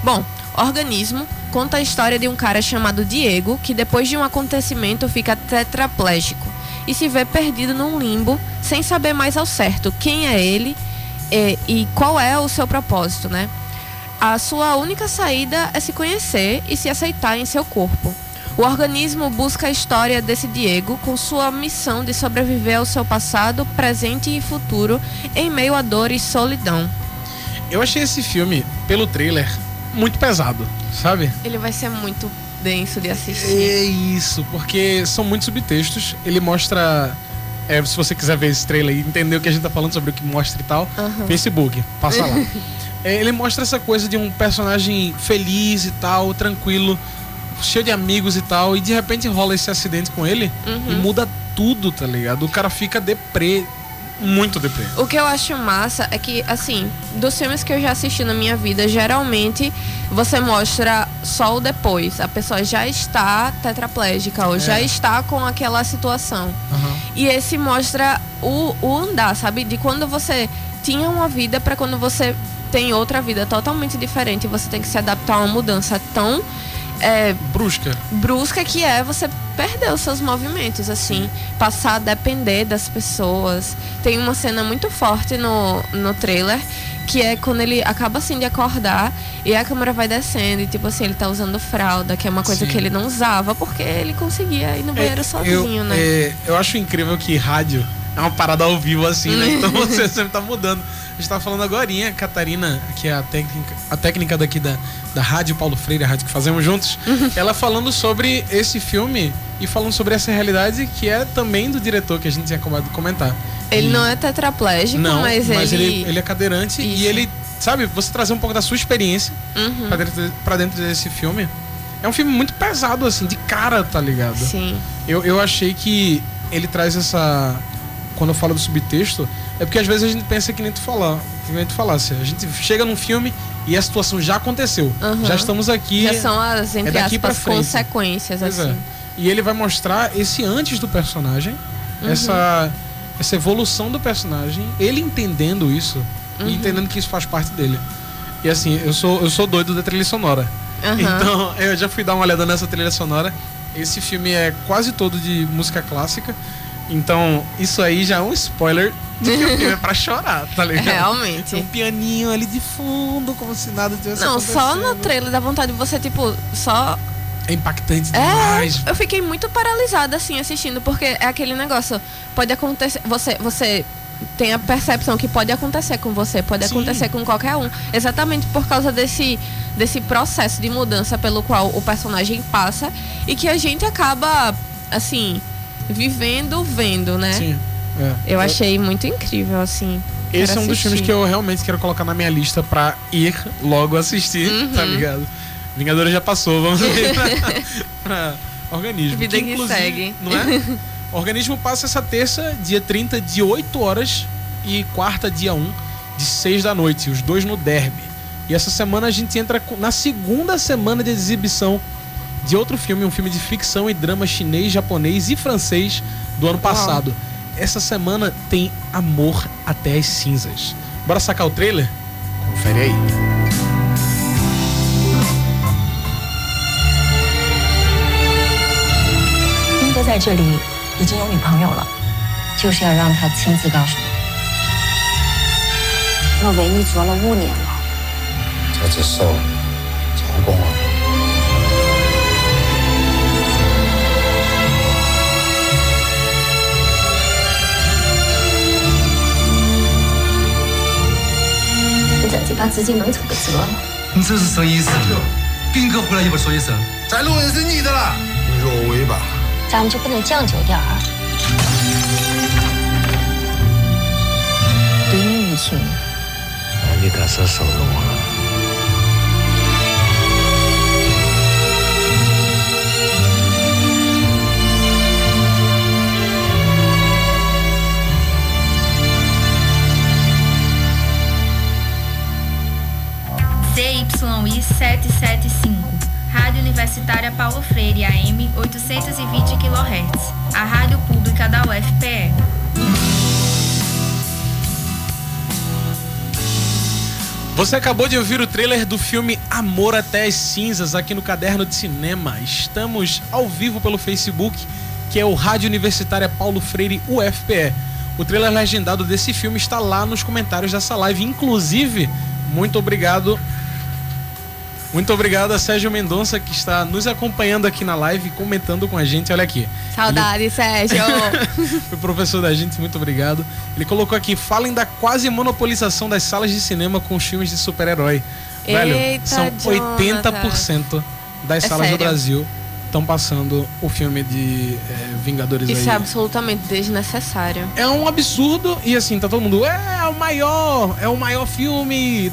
Bom, Organismo conta a história de um cara chamado Diego, que depois de um acontecimento fica tetraplégico e se vê perdido num limbo, sem saber mais ao certo quem é ele e qual é o seu propósito, né? A sua única saída é se conhecer e se aceitar em seu corpo. O Organismo busca a história desse Diego com sua missão de sobreviver ao seu passado, presente e futuro em meio a dor e solidão. Eu achei esse filme, pelo trailer, muito pesado, sabe? Ele vai ser muito denso de assistir. É isso, porque são muitos subtextos. Ele mostra... se você quiser ver esse trailer e entender o que a gente tá falando sobre o que mostra e tal, Facebook, passa lá. Ele mostra essa coisa de um personagem feliz e tal, tranquilo, cheio de amigos e tal, e de repente rola esse acidente com ele e muda tudo, tá ligado? O cara fica deprê muito deprê. O que eu acho massa é que, assim, dos filmes que eu já assisti na minha vida, geralmente você mostra só o depois. A pessoa já está tetraplégica ou já está com aquela situação. E esse mostra o andar, sabe? De quando você tinha uma vida para quando você tem outra vida totalmente diferente e você tem que se adaptar a uma mudança tão brusca que você perder os seus movimentos, assim, passar a depender das pessoas. Tem uma cena muito forte no trailer, que é quando ele acaba assim de acordar e a câmera vai descendo e tipo assim, ele tá usando fralda, que é uma coisa que ele não usava porque ele conseguia ir no banheiro sozinho, né? Eu acho incrível que rádio é uma parada ao vivo assim, né? Então você sempre tá mudando. A gente tava falando agorinha, Catarina, que é a técnica daqui da Rádio Paulo Freire, a rádio que fazemos juntos, ela falando sobre esse filme e falando sobre essa realidade que é também do diretor, que a gente tinha acabado de comentar. Ele não é tetraplégico, mas ele é cadeirante. Isso. E ele, sabe, você trazer um pouco da sua experiência pra dentro desse filme. É um filme muito pesado, assim, de cara, tá ligado? Sim. Eu achei que ele traz essa... Quando eu falo do subtexto, é porque às vezes a gente pensa que nem tu falasse. A gente chega num filme e a situação já aconteceu. Já estamos aqui. Já são as, entre aspas, consequências, pois assim. E ele vai mostrar esse antes do personagem, essa evolução do personagem, ele entendendo isso e entendendo que isso faz parte dele. E assim, eu sou doido da trilha sonora. Então, eu já fui dar uma olhada nessa trilha sonora. Esse filme é quase todo de música clássica. Então, isso aí já é um spoiler de que o filme é pra chorar, tá ligado? Realmente. Tem um pianinho ali de fundo, como se nada tivesse acontecendo. Só no trailer dá vontade de você, tipo, só... É impactante demais. Eu fiquei muito paralisada, assim, assistindo, porque é aquele negócio, pode acontecer, você tem a percepção que pode acontecer com você, pode acontecer com qualquer um, exatamente por causa desse processo de mudança pelo qual o personagem passa e que a gente acaba, assim... vendo, né? Sim. Eu achei muito incrível, assim. Esse é um dos filmes que eu realmente quero colocar na minha lista pra ir logo assistir, tá ligado? Vingadores já passou, vamos ver pra Organismo. Vida que segue. Não é? O Organismo passa essa terça, dia 30, de 8 horas e quarta, dia 1, de 6 da noite, os dois no Derby. E essa semana a gente entra na segunda semana de exibição de outro filme, um filme de ficção e drama chinês, japonês e francês do ano passado. Essa semana tem Amor até as Cinzas. Bora sacar o trailer? Confere aí. 英哥在这里已经有女朋友了，就是要让他亲自告诉你。我为你做了5年了，这只手成功了。 这把自己弄成个这了。你这是什么意思？兵哥回来一会儿说一声，咱路也是你的了。若为吧，咱们就不能将就点儿？对你无情，你可是收了我了。 CYI 775, Rádio Universitária Paulo Freire, AM 820 kHz, a rádio pública da UFPE. Você acabou de ouvir o trailer do filme Amor até as Cinzas aqui no Caderno de Cinema. Estamos ao vivo pelo Facebook, que é o Rádio Universitária Paulo Freire UFPE. O trailer legendado desse filme está lá nos comentários dessa live. Inclusive, muito obrigado a Sérgio Mendonça, que está nos acompanhando aqui na live, comentando com a gente. Olha aqui. Saudade, Sérgio. Foi professor da gente, muito obrigado. Ele colocou aqui: falem da quase monopolização das salas de cinema com os filmes de super-herói. Velho, são 80% das salas do Brasil estão passando o filme de Vingadores. Isso aí. É absolutamente desnecessário. É um absurdo. E assim, tá todo mundo, é o maior filme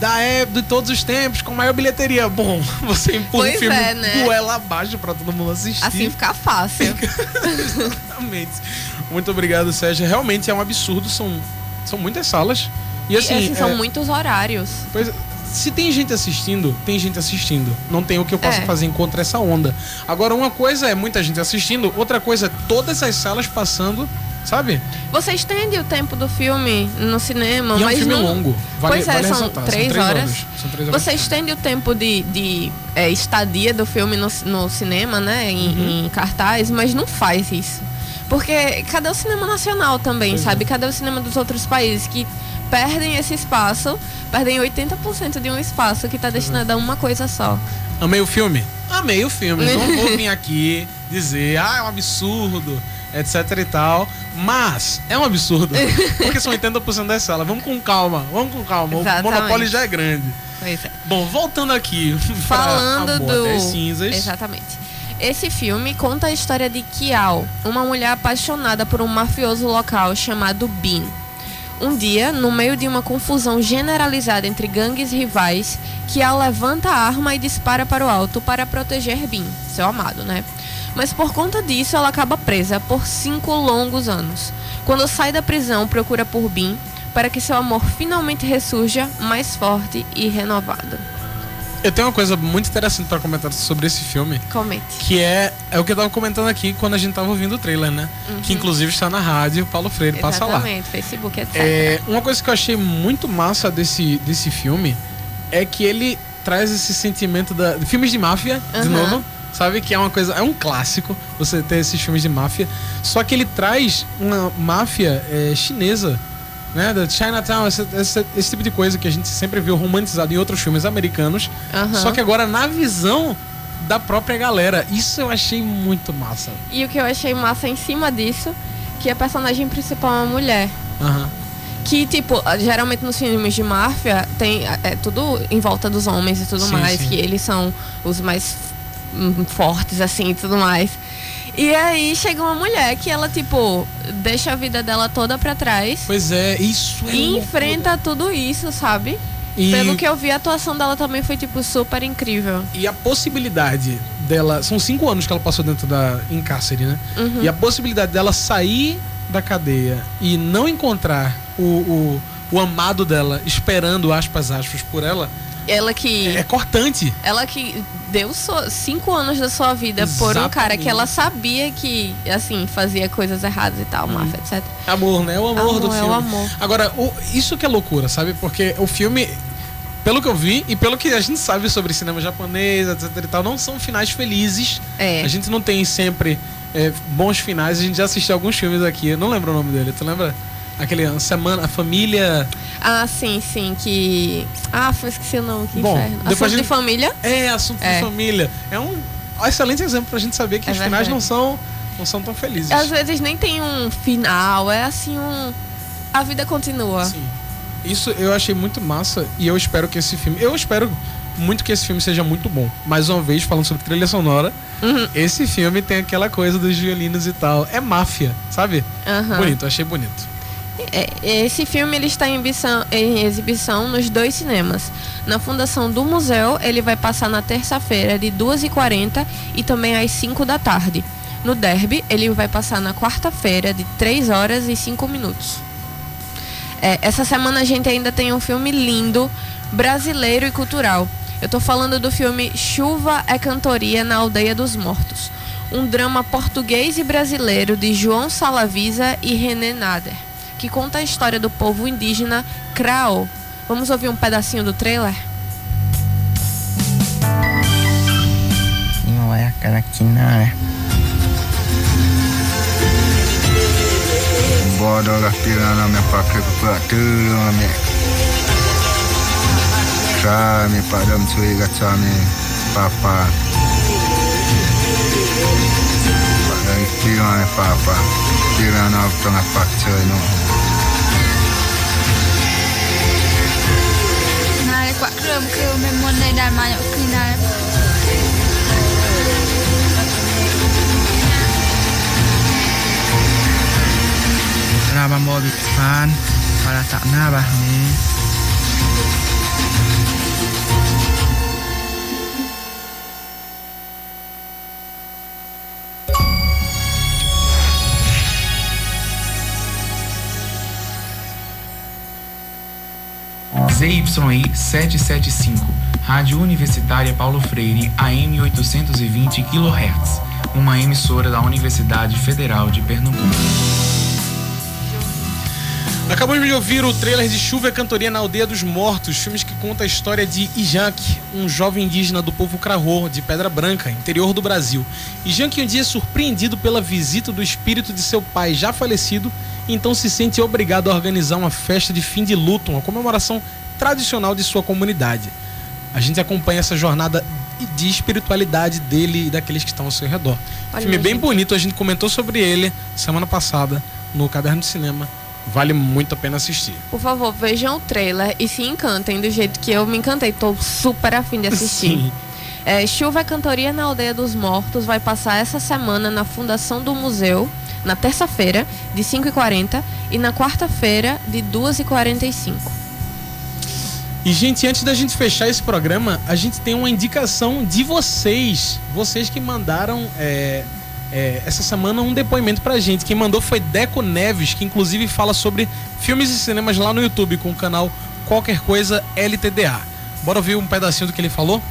de todos os tempos, com maior bilheteria. Bom, você empurra o filme goela abaixo pra todo mundo assistir. Assim fica fácil. Exatamente. Muito obrigado, Sérgio. Realmente é um absurdo. São São muitas salas. E assim, são muitos horários. Pois, se tem gente assistindo, tem gente assistindo. Não tem o que eu possa fazer contra essa onda. Agora, uma coisa é muita gente assistindo, outra coisa é todas as salas passando, sabe? Você estende o tempo do filme no cinema, E mas é um filme não... longo. Pois vale são ressaltar. 3 horas. São 3 horas. Você estende o tempo de estadia do filme no cinema, né? Em cartaz, mas não faz isso. Porque cadê o cinema nacional também, sabe? Cadê o cinema dos outros países que perdem esse espaço, perdem 80% de um espaço que está destinado a uma coisa só. Amei o filme? Amei o filme. Não vou vir aqui dizer, é um absurdo, etc e tal. Mas é um absurdo. Porque são 80% das salas. Vamos com calma. Exatamente. O monopólio já é grande. Pois é. Bom, voltando aqui. Falando das cinzas. Exatamente. Esse filme conta a história de Kiao, uma mulher apaixonada por um mafioso local chamado Bin. Um dia, no meio de uma confusão generalizada entre gangues rivais, Kiao levanta a arma e dispara para o alto para proteger Bin, seu amado, né? Mas por conta disso, ela acaba presa por 5 longos anos. Quando sai da prisão, procura por Bin para que seu amor finalmente ressurja mais forte e renovado. Eu tenho uma coisa muito interessante para comentar sobre esse filme. Comente. Que é o que eu tava comentando aqui quando a gente tava ouvindo o trailer, né? Que inclusive está na rádio, Paulo Freire, passa lá. Exatamente, Facebook, etc. Uma coisa que eu achei muito massa desse filme é que ele traz esse sentimento de filmes de máfia, de novo, sabe? Que é uma coisa, é um clássico você ter esses filmes de máfia. Só que ele traz uma máfia chinesa, né, da Chinatown, esse tipo de coisa que a gente sempre viu romantizado em outros filmes americanos, só que agora na visão da própria galera. Isso eu achei muito massa. E o que eu achei massa em cima disso, que a personagem principal é uma mulher. Que, tipo, geralmente nos filmes de máfia tem tudo em volta dos homens e tudo mais, que eles são os mais fortes, assim, e tudo mais. E aí chega uma mulher que ela, tipo, deixa a vida dela toda pra trás. Pois é, isso é E enfrenta tudo isso, sabe? Pelo que eu vi, a atuação dela também foi, tipo, super incrível. E a possibilidade dela... São 5 anos que ela passou dentro em cárcere, né? E a possibilidade dela sair da cadeia e não encontrar o amado dela esperando, aspas, por ela... Ela que... É cortante. Ela que deu 5 anos da sua vida por um cara que ela sabia que, assim, fazia coisas erradas e tal, máfia, etc. Amor, né? O amor do filme. É o amor. Agora, isso que é loucura, sabe? Porque o filme, pelo que eu vi e pelo que a gente sabe sobre cinema japonês, etc e tal, não são finais felizes. A gente não tem sempre bons finais. A gente já assistiu alguns filmes aqui. Eu não lembro o nome dele. Tu lembra? Aquele Semana, a Família... Ah, sim, que... eu esqueci o nome, que Bom, inferno. Assunto de Família? Assunto de Família. É um excelente exemplo pra gente saber que os finais não são tão felizes. Às vezes nem tem um final, é assim a vida continua. Sim. Isso eu achei muito massa e eu espero que esse filme... Eu espero muito que esse filme seja muito bom. Mais uma vez, falando sobre trilha sonora, esse filme tem aquela coisa dos violinos e tal. É máfia, sabe? Bonito, achei bonito. Esse filme ele está em exibição nos 2 cinemas. Na Fundação do Museu, ele vai passar na terça-feira de 2h40 e também às 5 da tarde. No Derby, ele vai passar na quarta-feira de 3h05. Essa semana a gente ainda tem um filme lindo, brasileiro e cultural. Eu tô falando do filme Chuva é Cantoria na Aldeia dos Mortos. Um drama português e brasileiro de João Salavisa e René Nader, que conta a história do povo indígena Krao. Vamos ouvir um pedacinho do trailer? Não é aquela que não é. Bora lá tirando a minha paca para tudo, minha. Chame para me suiga, chame papa. Tirando a papa, tirando a tonga paca, não. กว่าเครื่องคือไม่มวนในด้านมาอย่างคือนาย Rama Mobi Fan para tak nabah ni. ZYI 775, Rádio Universitária Paulo Freire, AM 820 kHz, uma emissora da Universidade Federal de Pernambuco. Acabamos de ouvir o trailer de Chuva e Cantoria na Aldeia dos Mortos, filmes que conta a história de Ijank, um jovem indígena do povo Krahô, de Pedra Branca, interior do Brasil. Ijank um dia é surpreendido pela visita do espírito de seu pai já falecido, e então se sente obrigado a organizar uma festa de fim de luto, uma comemoração tradicional de sua comunidade. A gente acompanha essa jornada de espiritualidade dele e daqueles que estão ao seu redor. Filme bem bonito, a gente comentou sobre ele semana passada no Caderno de Cinema. Vale muito a pena assistir. Por favor, vejam o trailer e se encantem do jeito que eu me encantei. Tô super afim de assistir. Chuva e Cantoria na Aldeia dos Mortos vai passar essa semana na Fundação do Museu, na terça-feira, de 5h40, e na quarta-feira, de 2h45. E, gente, antes da gente fechar esse programa, a gente tem uma indicação de vocês. Vocês que mandaram essa semana um depoimento pra gente. Quem mandou foi Deco Neves, que inclusive fala sobre filmes e cinemas lá no YouTube, com o canal Qualquer Coisa LTDA. Bora ouvir um pedacinho do que ele falou?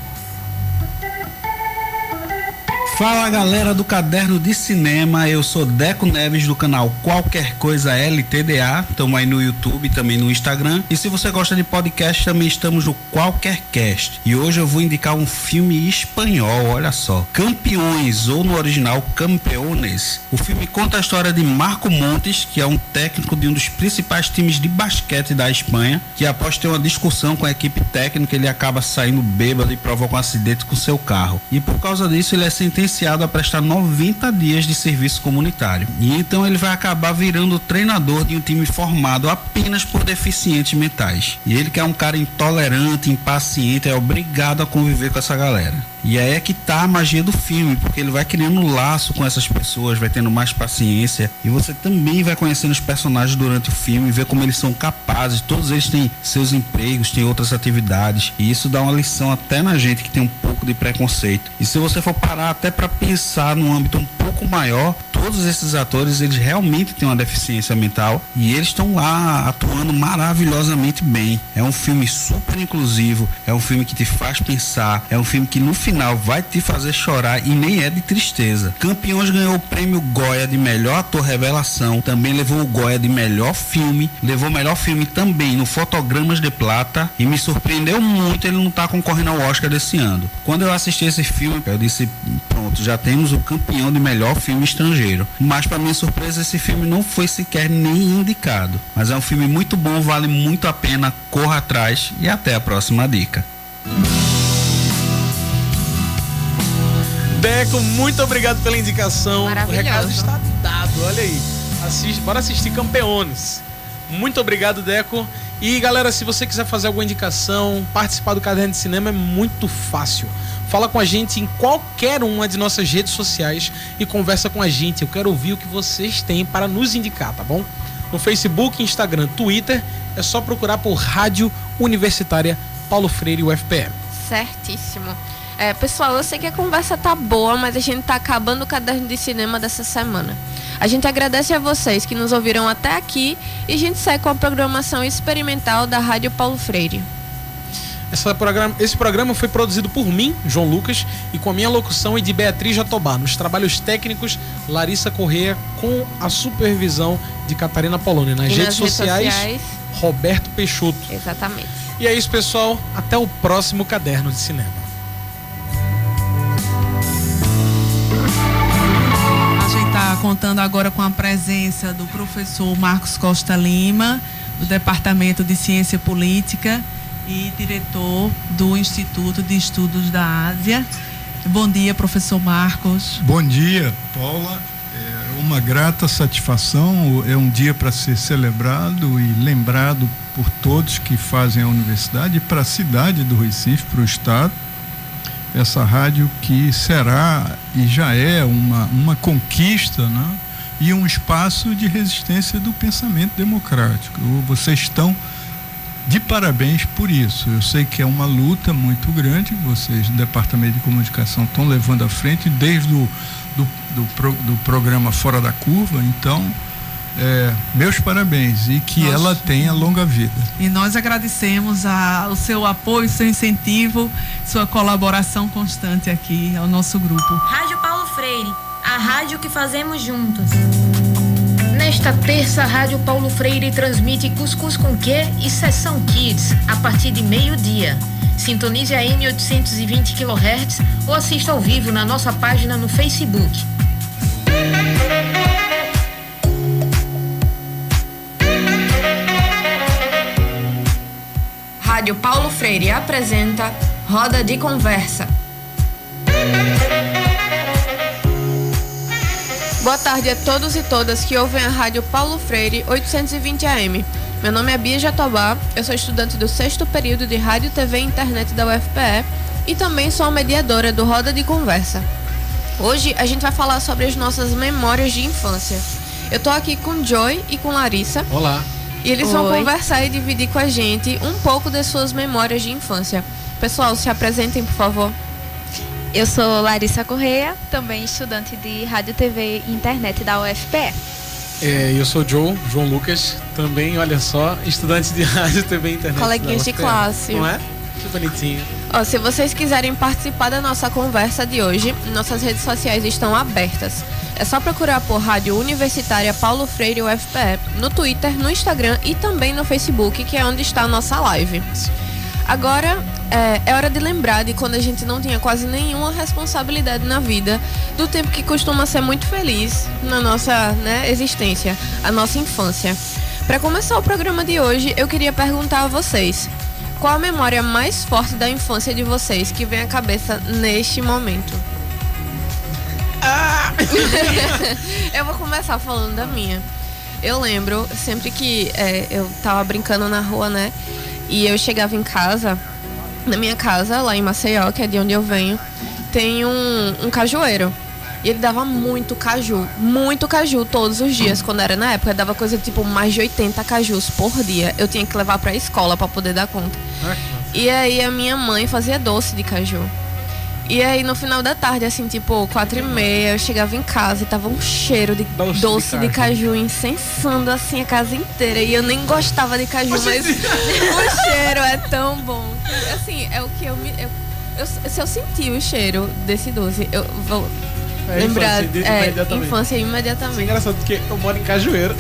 Fala galera do Caderno de Cinema, eu sou Deco Neves do canal Qualquer Coisa LTDA, estamos aí no YouTube, também no Instagram, e se você gosta de podcast, também estamos no Qualquer Cast. E hoje eu vou indicar um filme espanhol, olha só, Campeões, ou no original Campeones. O filme conta a história de Marco Montes, que é um técnico de um dos principais times de basquete da Espanha, que após ter uma discussão com a equipe técnica, ele acaba saindo bêbado e provoca um acidente com seu carro. E por causa disso ele é sentenciado a prestar 90 dias de serviço comunitário. E então ele vai acabar virando treinador de um time formado apenas por deficientes mentais. E ele, que é um cara intolerante, impaciente, é obrigado a conviver com essa galera. E aí é que tá a magia do filme, porque ele vai criando um laço com essas pessoas, vai tendo mais paciência, e você também vai conhecendo os personagens durante o filme, ver como eles são capazes. Todos eles têm seus empregos, têm outras atividades, e isso dá uma lição até na gente que tem um pouco de preconceito. E se você for parar até para pensar num âmbito um pouco maior, todos esses atores, eles realmente têm uma deficiência mental, e eles estão lá atuando maravilhosamente bem. É um filme super inclusivo, é um filme que te faz pensar, é um filme que no final vai te fazer chorar e nem é de tristeza. Campeões ganhou o prêmio Goya de melhor ator revelação, também levou o Goya de melhor filme, levou o melhor filme também no Fotogramas de Plata, e me surpreendeu muito ele não estar concorrendo ao Oscar desse ano. Quando eu assisti esse filme, eu disse, pronto, já temos o campeão de melhor filme estrangeiro. Mas para minha surpresa, esse filme não foi sequer nem indicado. Mas é um filme muito bom, vale muito a pena, corra atrás e até a próxima dica. Deco, muito obrigado pela indicação. O recado está dado, olha aí. Bora assistir Campeões. Muito obrigado, Deco. E galera, se você quiser fazer alguma indicação, participar do Caderno de Cinema, é muito fácil. Fala com a gente em qualquer uma de nossas redes sociais e conversa com a gente. Eu quero ouvir o que vocês têm para nos indicar, tá bom? No Facebook, Instagram, Twitter, é só procurar por Rádio Universitária Paulo Freire UFPM. Certíssimo. Pessoal, eu sei que a conversa tá boa, mas a gente tá acabando o Caderno de Cinema dessa semana. A gente agradece a vocês que nos ouviram até aqui e a gente segue com a programação experimental da Rádio Paulo Freire. Esse programa foi produzido por mim, João Lucas, e com a minha locução e de Beatriz Jatobá. Nos trabalhos técnicos, Larissa Corrêa, com a supervisão de Catarina Polônia. Nas redes sociais, Roberto Peixoto. Exatamente. E é isso, pessoal. Até o próximo Caderno de Cinema. Está contando agora com a presença do professor Marcos Costa Lima, do Departamento de Ciência Política e diretor do Instituto de Estudos da Ásia. Bom dia, professor Marcos. Bom dia, Paula. É uma grata satisfação, é um dia para ser celebrado e lembrado por todos que fazem a universidade e para a cidade do Recife, para o estado. Essa rádio que será e já é uma conquista, né? E um espaço de resistência do pensamento democrático. Vocês estão de parabéns por isso. Eu sei que é uma luta muito grande, vocês do Departamento de Comunicação estão levando à frente desde do programa Fora da Curva, então meus parabéns e que ela tenha longa vida. E nós agradecemos o seu apoio, seu incentivo, sua colaboração constante aqui ao nosso grupo. Rádio Paulo Freire, a rádio que fazemos juntos. Nesta terça, a Rádio Paulo Freire transmite Cuscuz com Quê e Sessão Kids a partir de meio-dia. Sintonize a AM 820 kHz ou assista ao vivo na nossa página no Facebook. Rádio Paulo Freire apresenta Roda de Conversa. Boa tarde a todos e todas que ouvem a Rádio Paulo Freire 820 AM. Meu nome é Bia Jatobá, eu sou estudante do 6º período de Rádio, TV e Internet da UFPE e também sou a mediadora do Roda de Conversa. Hoje a gente vai falar sobre as nossas memórias de infância. Eu tô aqui com Joy e com Larissa. Olá. E eles vão conversar e dividir com a gente um pouco das suas memórias de infância. Pessoal, se apresentem, por favor. Eu sou Larissa Correia, também estudante de Rádio, TV e Internet da UFPE. Eu sou João Lucas, também, olha só, estudante de Rádio, TV e Internet. Coleguinhas de classe. Não é? Que bonitinho. Se vocês quiserem participar da nossa conversa de hoje, nossas redes sociais estão abertas. É só procurar por Rádio Universitária Paulo Freire UFPE no Twitter, no Instagram e também no Facebook, que é onde está a nossa live. Agora é hora de lembrar de quando a gente não tinha quase nenhuma responsabilidade na vida, do tempo que costuma ser muito feliz na nossa existência, a nossa infância. Para começar o programa de hoje, eu queria perguntar a vocês: qual a memória mais forte da infância de vocês que vem à cabeça neste momento? Eu vou começar falando da minha. Eu lembro sempre que eu tava brincando na rua, né? E eu chegava em casa, na minha casa, lá em Maceió, que é de onde eu venho, tem um cajueiro. E ele dava muito caju todos os dias. Quando era na época, dava coisa tipo mais de 80 cajus por dia. Eu tinha que levar pra escola pra poder dar conta. E aí a minha mãe fazia doce de caju. E aí no final da tarde, assim, tipo 4h30, eu chegava em casa e tava um cheiro de doce de caju incensando assim a casa inteira. E eu nem gostava de caju, mas o cheiro é tão bom. Assim, é o que se eu sentir o cheiro desse doce, eu vou lembrar infância imediatamente. Isso é engraçado porque eu moro em Cajueiro.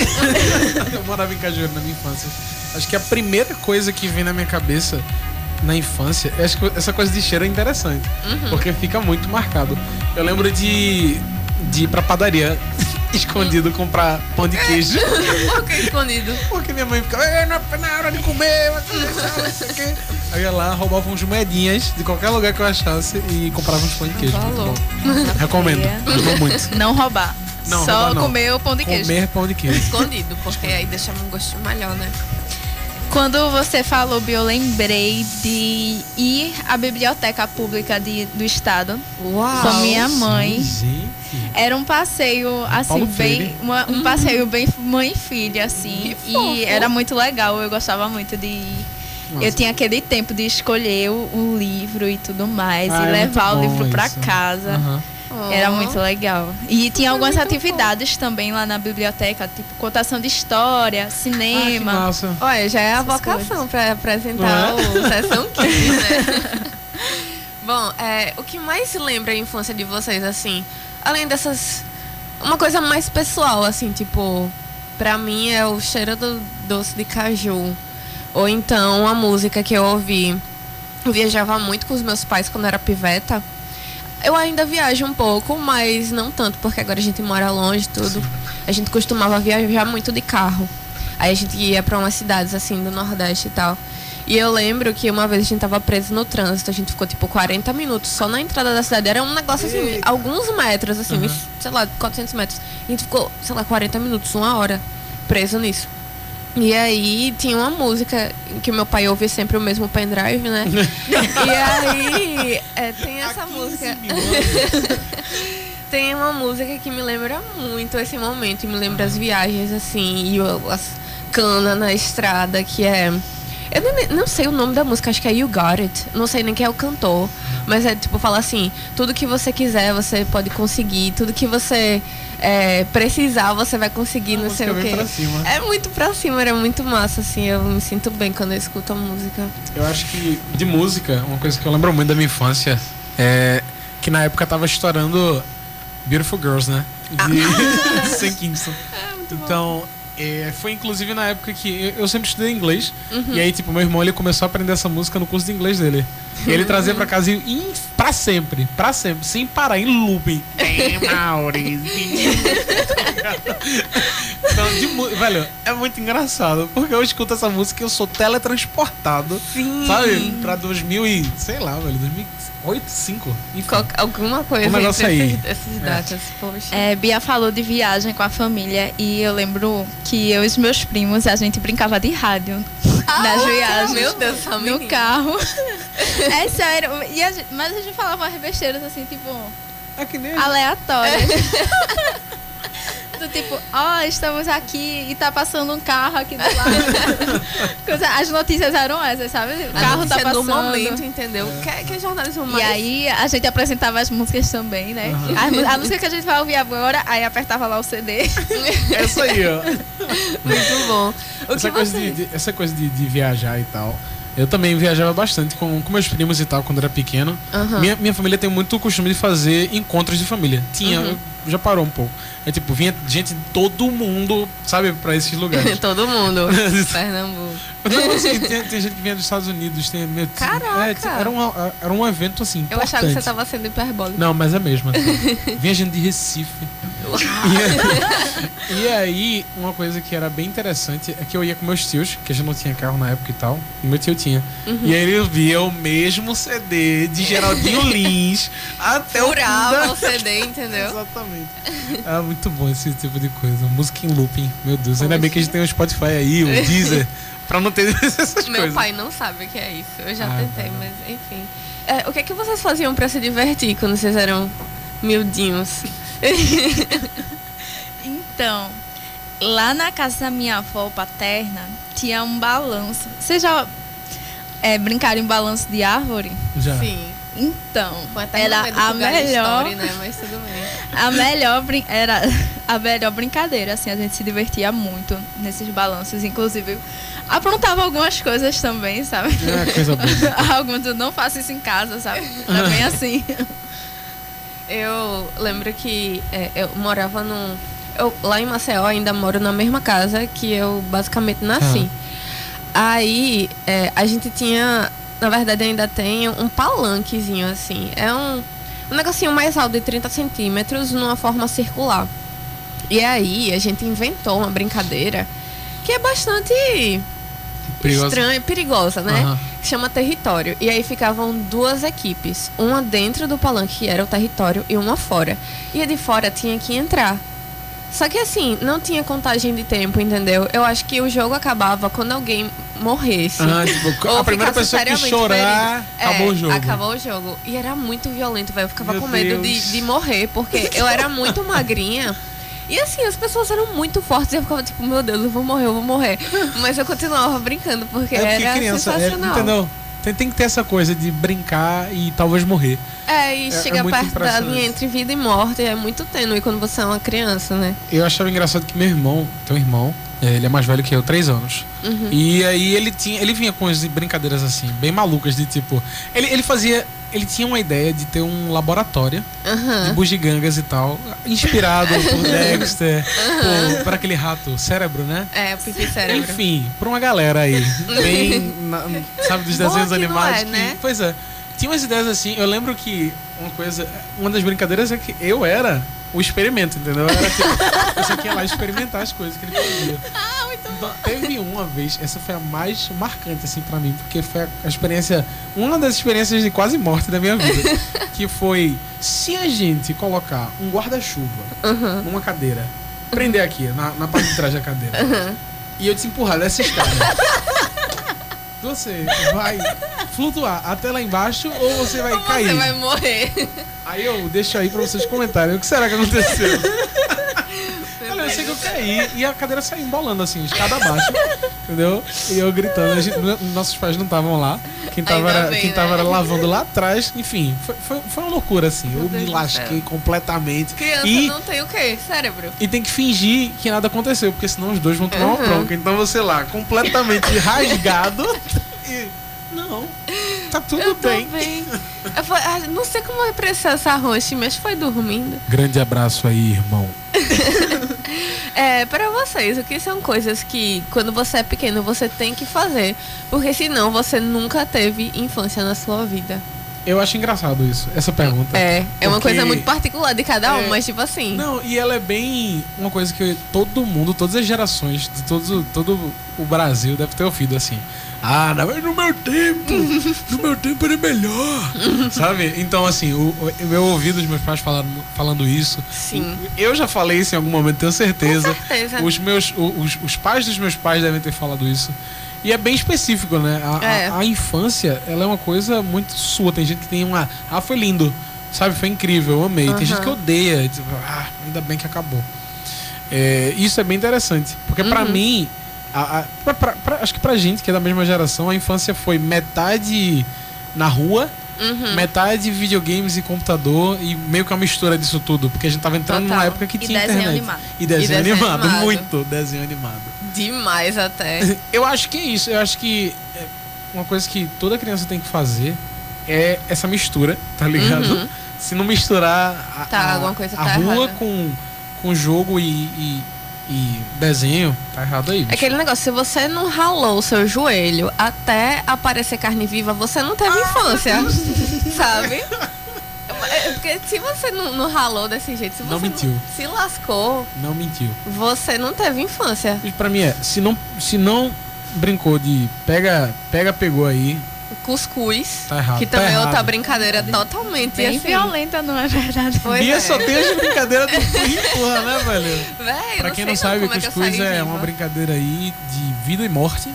Eu morava em Cajueiro na minha infância. Acho que a primeira coisa que vem na minha cabeça na infância, acho que essa coisa de cheiro é interessante, porque fica muito marcado. Eu lembro de ir pra padaria escondido comprar pão de queijo. Por que escondido? Porque minha mãe ficava, na hora de comer, não sei o quê. Eu ia lá, roubava uns moedinhas de qualquer lugar que eu achasse e comprava uns pão de queijo. Muito bom. Recomendo, mas não muito. Não roubar. Não, só roubar não. Comer o pão de queijo. Comer pão de queijo. Escondido, porque aí deixa um gostinho melhor, né? Quando você falou, eu lembrei de ir à biblioteca pública do estado. Uau. Com minha mãe. Gente. Era um passeio assim bem, um passeio bem mãe e filha assim, e era muito legal. Eu gostava muito de ir. Nossa. Eu tinha aquele tempo de escolher o livro e tudo mais e levar o livro para casa. Era muito legal. E tinha algumas atividades também lá na biblioteca, tipo contação de história, cinema. Olha, já é a vocação para apresentar o Sessão Kids, né? Bom, o que mais se lembra a infância de vocês, assim, além dessas... Uma coisa mais pessoal, assim, tipo... Pra mim é o cheiro do doce de caju. Ou então a música que eu ouvi. Eu viajava muito com os meus pais quando era piveta. Eu ainda viajo um pouco, mas não tanto, porque agora a gente mora longe e tudo. A gente costumava viajar muito de carro. Aí a gente ia pra umas cidades, assim, do Nordeste e tal. E eu lembro que uma vez a gente tava preso no trânsito. A gente ficou, tipo, 40 minutos só na entrada da cidade. Era um negócio, assim, alguns metros, assim, sei lá, 400 metros. A gente ficou, sei lá, 40 minutos, 1 hora preso nisso. E aí tinha uma música que meu pai ouve sempre o mesmo pendrive, né? E aí tem essa música. Tem uma música que me lembra muito esse momento, e me lembra as viagens, assim, e as canas na estrada, que é... Eu não sei o nome da música, acho que é You Got It. Não sei nem quem é o cantor. Mas é tipo, fala assim, tudo que você quiser, você pode conseguir, tudo que você precisar, você vai conseguir, não sei o quê. É muito pra cima, era muito massa, assim, eu me sinto bem quando eu escuto a música. Eu acho que de música, uma coisa que eu lembro muito da minha infância é que na época tava estourando Beautiful Girls, né? De Sam Kingston. Então, foi inclusive na época que eu sempre estudei inglês. E aí, tipo, meu irmão ele começou a aprender essa música no curso de inglês dele. E ele trazia pra casa pra sempre, sem parar, em looping. Então, velho, é muito engraçado, porque eu escuto essa música e eu sou teletransportado, sabe? Pra 2000 e, sei lá, velho, 2008, 2005. Alguma coisa um negócio aí. Essas datas, poxa. Bia falou de viagem com a família e eu lembro que eu e os meus primos, a gente brincava de rádio nas viagens. Meu Deus, no carro. É sério. Mas a gente falava umas besteiras assim, tipo, aleatórias. Do tipo, estamos aqui e tá passando um carro aqui do lado. As notícias eram essas, sabe? O carro tá passando. No momento, entendeu? Que é jornalismo mais. E aí a gente apresentava as músicas também, né? A música que a gente vai ouvir agora, aí apertava lá o CD. Essa aí, ó. Muito bom. Essa coisa de viajar e tal. Eu também viajava bastante com meus primos e tal, quando era pequeno. Minha família tem muito costume de fazer encontros de família. Já parou um pouco. É tipo, vinha gente de todo mundo, sabe, pra esses lugares. Todo mundo. Pernambuco. Não, assim, tem gente que vinha dos Estados Unidos. Caraca! Era um evento, assim, importante. Eu achava que você tava sendo hiperbólico. Não, mas é mesmo. Assim. Vinha gente de Recife. E aí, uma coisa que era bem interessante é que eu ia com meus tios, que a gente não tinha carro na época e tal, e meu tio tinha. E aí ele via o mesmo CD de Geraldinho Lins até Furava o CD, entendeu? Exatamente. É muito bom esse tipo de coisa. Música em looping, meu Deus. Ainda bem que a gente tem o Spotify aí, o Deezer, pra não ter essas coisas. Meu pai não sabe o que é isso. Eu já tentei, mas enfim. O que é que vocês faziam pra se divertir quando vocês eram miudinhos? Então, lá na casa da minha avó paterna tinha um balanço. Vocês já brincaram em balanço de árvore? Já. Sim. Então, era a melhor, story, né? Mas tudo bem. Era a melhor brincadeira, assim, a gente se divertia muito nesses balanços, inclusive aprontava algumas coisas também, sabe? Coisa boa. Alguns eu não faço isso em casa, sabe? É bem assim. Eu lembro que eu morava lá em Maceió, ainda moro na mesma casa que eu basicamente nasci. Aí a gente tinha, na verdade ainda tem um palanquezinho assim. É um negocinho mais alto de 30 centímetros numa forma circular. E aí a gente inventou uma brincadeira que é bastante estranha, perigosa, né? Que chama território. E aí ficavam duas equipes, uma dentro do palanque, que era o território, e uma fora. E a de fora tinha que entrar. Só que assim, não tinha contagem de tempo, entendeu? Eu acho que o jogo acabava quando alguém morresse. Tipo, a primeira pessoa que chorar, acabou o jogo. Acabou o jogo. E era muito violento, velho. Eu ficava com medo de morrer, porque eu era muito magrinha. E assim, as pessoas eram muito fortes e eu ficava tipo, meu Deus, eu vou morrer. Mas eu continuava brincando, porque era criança, sensacional. Entendeu? Tem que ter essa coisa de brincar e talvez morrer. E chega perto da linha entre vida e morte, é muito tênue quando você é uma criança, né? Eu achava engraçado que meu irmão, tem um irmão, ele é mais velho que eu, 3 anos. E aí ele vinha com as brincadeiras assim, bem malucas, de tipo, ele tinha uma ideia de ter um laboratório de bugigangas e tal, inspirado por Dexter, por aquele rato cérebro, né? O pipi cérebro. Enfim, pra uma galera aí, bem, sabe, dos desenhos animados. Né? Pois é. Tinha umas ideias assim, eu lembro que uma das brincadeiras é que eu era o experimento, entendeu? Era tipo, eu só ia lá experimentar as coisas que ele fazia. Então, teve uma vez, essa foi a mais marcante assim pra mim, porque foi a experiência, uma das experiências de quase morte da minha vida, que foi, se a gente colocar um guarda-chuva numa cadeira, prender aqui, na parte de trás da cadeira, e eu te empurrar dessa escada, você vai flutuar até lá embaixo ou você vai cair? Você vai morrer. Aí eu deixo aí pra vocês comentarem. O que será que aconteceu? Eu sei que eu caí e a cadeira saiu embolando assim, escada abaixo, entendeu? E eu gritando, nossos pais não estavam lá, quem tava era lavando lá atrás, enfim, foi uma loucura assim, eu me lasquei completamente. Criança não tem o quê? Cérebro. E tem que fingir que nada aconteceu, porque senão os dois vão tomar uma bronca, então você lá, completamente rasgado e... Não, tá tudo bem. Não sei como apreciar essa roxa, mas foi dormindo. Grande abraço aí, irmão. Pra vocês, o que são coisas que quando você é pequeno você tem que fazer? Porque senão você nunca teve infância na sua vida. Eu acho engraçado isso, essa pergunta. É uma coisa muito particular de cada um, mas tipo assim. Não, e ela é bem uma coisa que todo mundo, todas as gerações, de todo o Brasil deve ter ouvido assim. Ah, no meu tempo era melhor. Sabe? Então, assim, eu ouvi dos meus pais falando isso. Sim. Eu já falei isso em algum momento, tenho certeza. Com certeza. Os pais dos meus pais devem ter falado isso. E é bem específico, né? A infância, ela é uma coisa muito sua. Tem gente que tem uma... Ah, foi lindo. Sabe? Foi incrível, eu amei. Tem gente que odeia. Tipo, ainda bem que acabou. Isso é bem interessante. Porque pra mim... acho que pra gente que é da mesma geração, a infância foi metade na rua, metade videogames e computador e meio que uma mistura disso tudo, porque a gente tava entrando numa época que tinha internet. E desenho animado, muito desenho animado. Demais até. Eu acho que é isso, eu acho que uma coisa que toda criança tem que fazer essa mistura, tá ligado? Se não misturar alguma coisa a rua com jogo e desenho, tá errado aí, bicho. Aquele negócio, se você não ralou o seu joelho até aparecer carne viva, você não teve infância, sabe? Porque se você não ralou desse jeito, se você não mentiu. Se lascou, não mentiu. Você não teve infância. E pra mim se não brincou de pegou aí, cuscuz, tá errado, que também é outra brincadeira totalmente bem assim. Violenta, não é verdade? Bia só tem as brincadeiras do empurra, né, velho? Pra quem não sabe, cuscuz é uma brincadeira aí de vida e morte,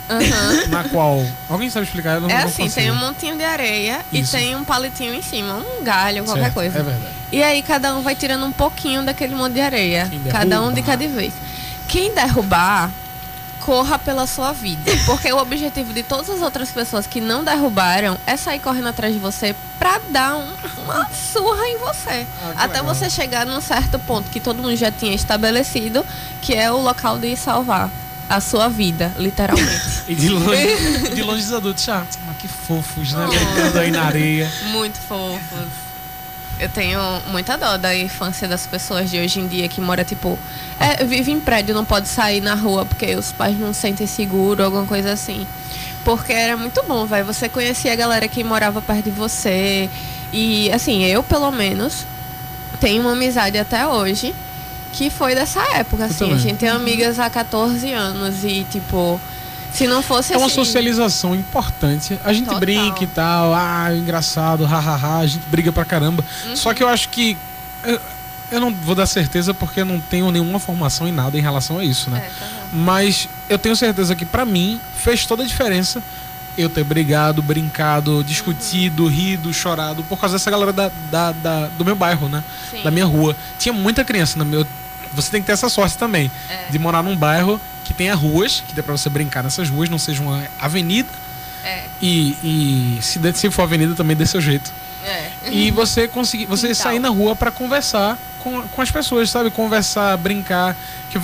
na qual... Alguém sabe explicar? Eu não assim, consigo. Tem um montinho de areia e tem um palitinho em cima, um galho, qualquer certo, coisa. É verdade. E aí cada um vai tirando um pouquinho daquele monte de areia, cada um de cada vez. Quem derrubar, corra pela sua vida, porque o objetivo de todas as outras pessoas que não derrubaram é sair correndo atrás de você pra dar uma surra em você, até legal. Você chegar num certo ponto que todo mundo já tinha estabelecido, que é o local de salvar a sua vida, literalmente. E de longe os adultos, que fofos, né? Brincando aí na areia. Muito fofos. Eu tenho muita dó da infância das pessoas de hoje em dia que mora, tipo... vive em prédio, não pode sair na rua porque os pais não sentem seguro, alguma coisa assim. Porque era muito bom, velho. Você conhecia a galera que morava perto de você. E, assim, eu, pelo menos, tenho uma amizade até hoje que foi dessa época, assim. A gente tem amigas há 14 anos e, tipo... Se não fosse uma assim, socialização importante. A gente total. brinca e tal, engraçado, hahaha, a gente briga pra caramba. Só que eu acho que eu não vou dar certeza porque eu não tenho nenhuma formação em nada em relação a isso, né? Mas eu tenho certeza que pra mim fez toda a diferença eu ter brigado, brincado, discutido, rido, chorado por causa dessa galera do meu bairro, né? Sim. Da minha rua. Tinha muita criança no meu... Você tem que ter essa sorte também de morar num bairro que tenha ruas, que dê pra você brincar nessas ruas, não seja uma avenida. E se for avenida também dê seu jeito. E você conseguir, você sair na rua pra conversar com as pessoas, sabe? Conversar, brincar. Que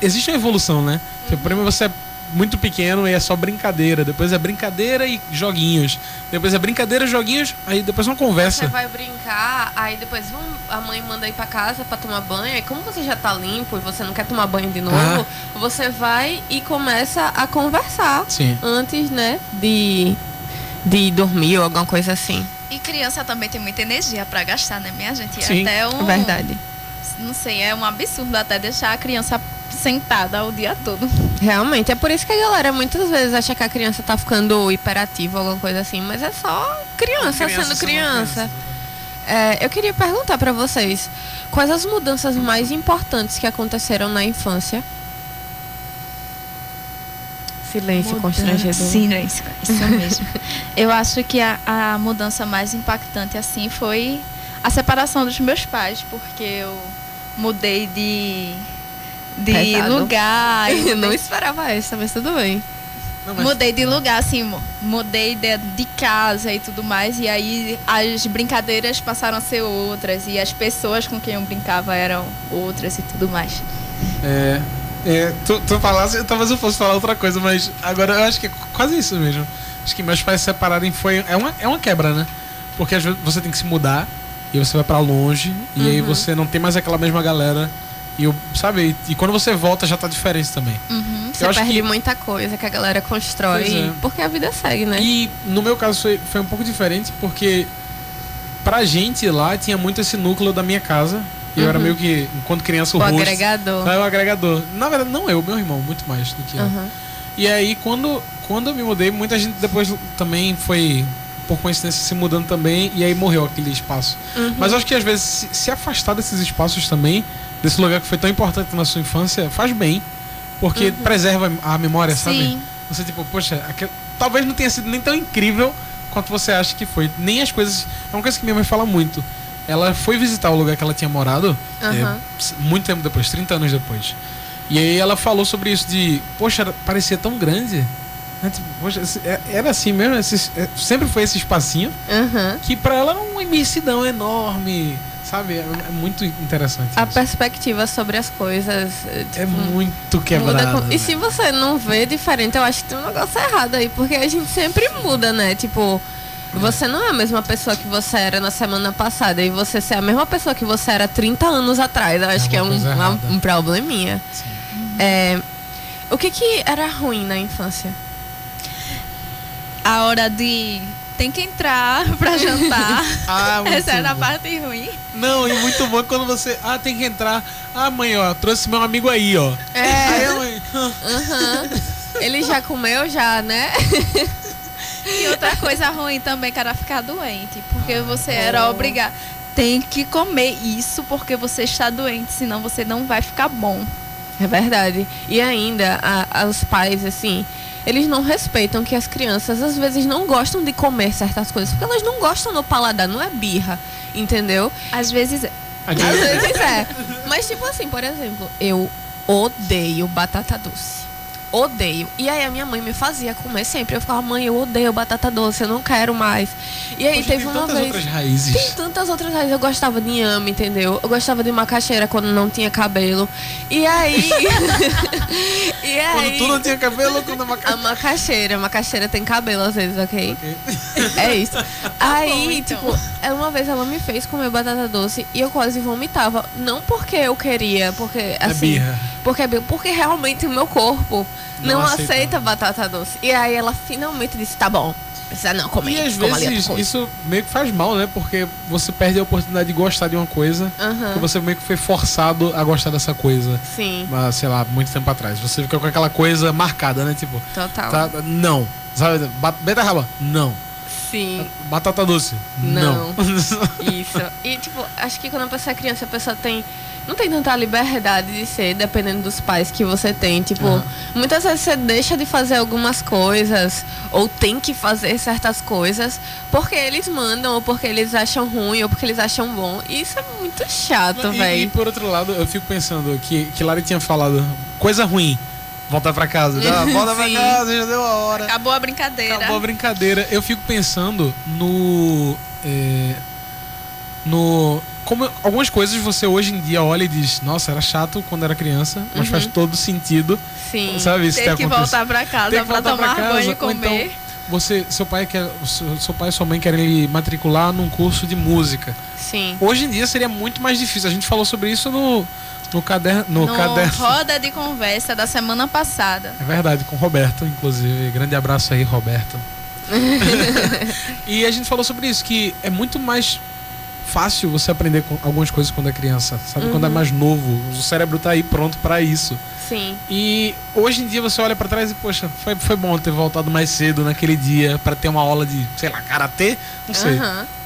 existe uma evolução, né? Porque primeiro você é muito pequeno e é só brincadeira. Depois é brincadeira e joguinhos. Depois é brincadeira, joguinhos. Aí depois uma conversa. Você vai brincar, aí depois a mãe manda ir pra casa pra tomar banho. E como você já tá limpo e você não quer tomar banho de novo, você vai e começa a conversar. Sim. Antes, né, de dormir ou alguma coisa assim. E criança também tem muita energia pra gastar, né, minha gente? Sim. Até Verdade. Não sei, é um absurdo até deixar a criança sentada o dia todo. Realmente, é por isso que a galera muitas vezes acha que a criança tá ficando hiperativa ou alguma coisa assim, mas é só criança sendo criança. Eu queria perguntar pra vocês, quais as mudanças mais importantes que aconteceram na infância? Silêncio constrangedor. Silêncio, isso mesmo. Eu acho que a mudança mais impactante assim foi a separação dos meus pais, porque eu mudei de Pesado. lugar. Eu não esperava essa, mas tudo bem. Não, mudei de lugar, assim, mudei de casa e tudo mais, e aí as brincadeiras passaram a ser outras, e as pessoas com quem eu brincava eram outras e tudo mais. Tu falasse, talvez eu fosse falar outra coisa, mas agora eu acho que é quase isso mesmo. Acho que meus pais se separarem é uma quebra, né? Porque às vezes você tem que se mudar, e você vai pra longe, e aí você não tem mais aquela mesma galera. Sabe? E quando você volta já tá diferente também. Você perde muita coisa que a galera constrói, porque a vida segue, né? E no meu caso foi um pouco diferente, porque pra gente lá tinha muito esse núcleo da minha casa. E eu era meio que, enquanto criança, o agregador. O agregador. Na verdade, não eu, meu irmão, muito mais do que eu. E aí, quando eu me mudei, muita gente depois também foi, por coincidência, se mudando também, e aí morreu aquele espaço. Mas eu acho que às vezes se afastar desses espaços também, desse lugar que foi tão importante na sua infância, faz bem. Porque preserva a memória, sabe? Você tipo, poxa, talvez não tenha sido nem tão incrível quanto você acha que foi. Nem as coisas... É uma coisa que minha mãe fala muito. Ela foi visitar o lugar que ela tinha morado muito tempo depois, 30 anos depois. E aí ela falou sobre isso de... Poxa, parecia tão grande. Tipo, poxa, era assim mesmo, sempre foi esse espacinho que pra ela era uma imensidão enorme, sabe? É muito interessante a isso. Perspectiva sobre as coisas é muito quebrado. E se você não vê diferente, eu acho que tem um negócio errado aí, porque a gente sempre muda, né? Tipo, você não é a mesma pessoa que você era na semana passada, e você ser a mesma pessoa que você era 30 anos atrás, eu acho que é um probleminha. O que era ruim na infância? A hora de... Tem que entrar pra jantar. Essa era a parte ruim. Não, e muito bom quando você... tem que entrar. Mãe, ó, trouxe meu amigo aí, ó. Aí a mãe... Ele já comeu, já, né? E outra coisa ruim também, que era ficar doente. Porque você era obrigado. Tem que comer isso porque você está doente, senão você não vai ficar bom. É verdade. E ainda, os pais, assim... Eles não respeitam que as crianças às vezes não gostam de comer certas coisas, porque elas não gostam no paladar, não é birra, entendeu? Às vezes é. Às vezes é. Mas tipo assim, por exemplo, eu odeio batata doce. Odeio. E aí a minha mãe me fazia comer sempre. Eu ficava, mãe, eu odeio batata doce, eu não quero mais. E aí teve uma vez... Tem tantas outras raízes. Tem tantas outras raízes. Eu gostava de inhame, entendeu? Eu gostava de macaxeira quando não tinha cabelo. E aí... Quando tu não tinha cabelo, quando a macaxeira tem cabelo às vezes, ok? É isso. Aí, então. Tipo, uma vez ela me fez comer batata doce e eu quase vomitava. Não porque eu queria, porque assim... Porque realmente o meu corpo não aceita batata doce. E aí ela finalmente disse, tá bom, precisa não comer. E às vezes isso meio que faz mal, né? Porque você perde a oportunidade de gostar de uma coisa que você meio que foi forçado a gostar dessa coisa. Sim. Sei lá, muito tempo atrás. Você fica com aquela coisa marcada, né? Tipo, total. Não. Sabe? Beterraba? Não. Sim. Batata doce? Não. Isso. E tipo, acho que quando a pessoa é criança, a pessoa não tem tanta liberdade de ser, dependendo dos pais que você tem. Tipo, muitas vezes você deixa de fazer algumas coisas, ou tem que fazer certas coisas, porque eles mandam, ou porque eles acham ruim, ou porque eles acham bom. E isso é muito chato, velho. E por outro lado, eu fico pensando que Lari tinha falado coisa ruim. Volta pra casa. Volta pra casa, já deu a hora. Acabou a brincadeira. Eu fico pensando como algumas coisas você hoje em dia olha e diz, nossa, era chato quando era criança, mas faz todo sentido. Sim. Sabe? Isso tem que voltar pra casa pra tomar banho e comer. Então, seu pai e sua mãe querem lhe matricular num curso de música. Sim. Hoje em dia seria muito mais difícil. A gente falou sobre isso no caderno. Roda de conversa da semana passada. É verdade, com o Roberto, inclusive. Grande abraço aí, Roberto. E a gente falou sobre isso, que é muito mais fácil você aprender com algumas coisas quando é criança, sabe? Quando é mais novo, o cérebro tá aí pronto pra isso. Sim. E hoje em dia você olha pra trás e, poxa, foi bom ter voltado mais cedo naquele dia pra ter uma aula de, sei lá, karatê, não sei.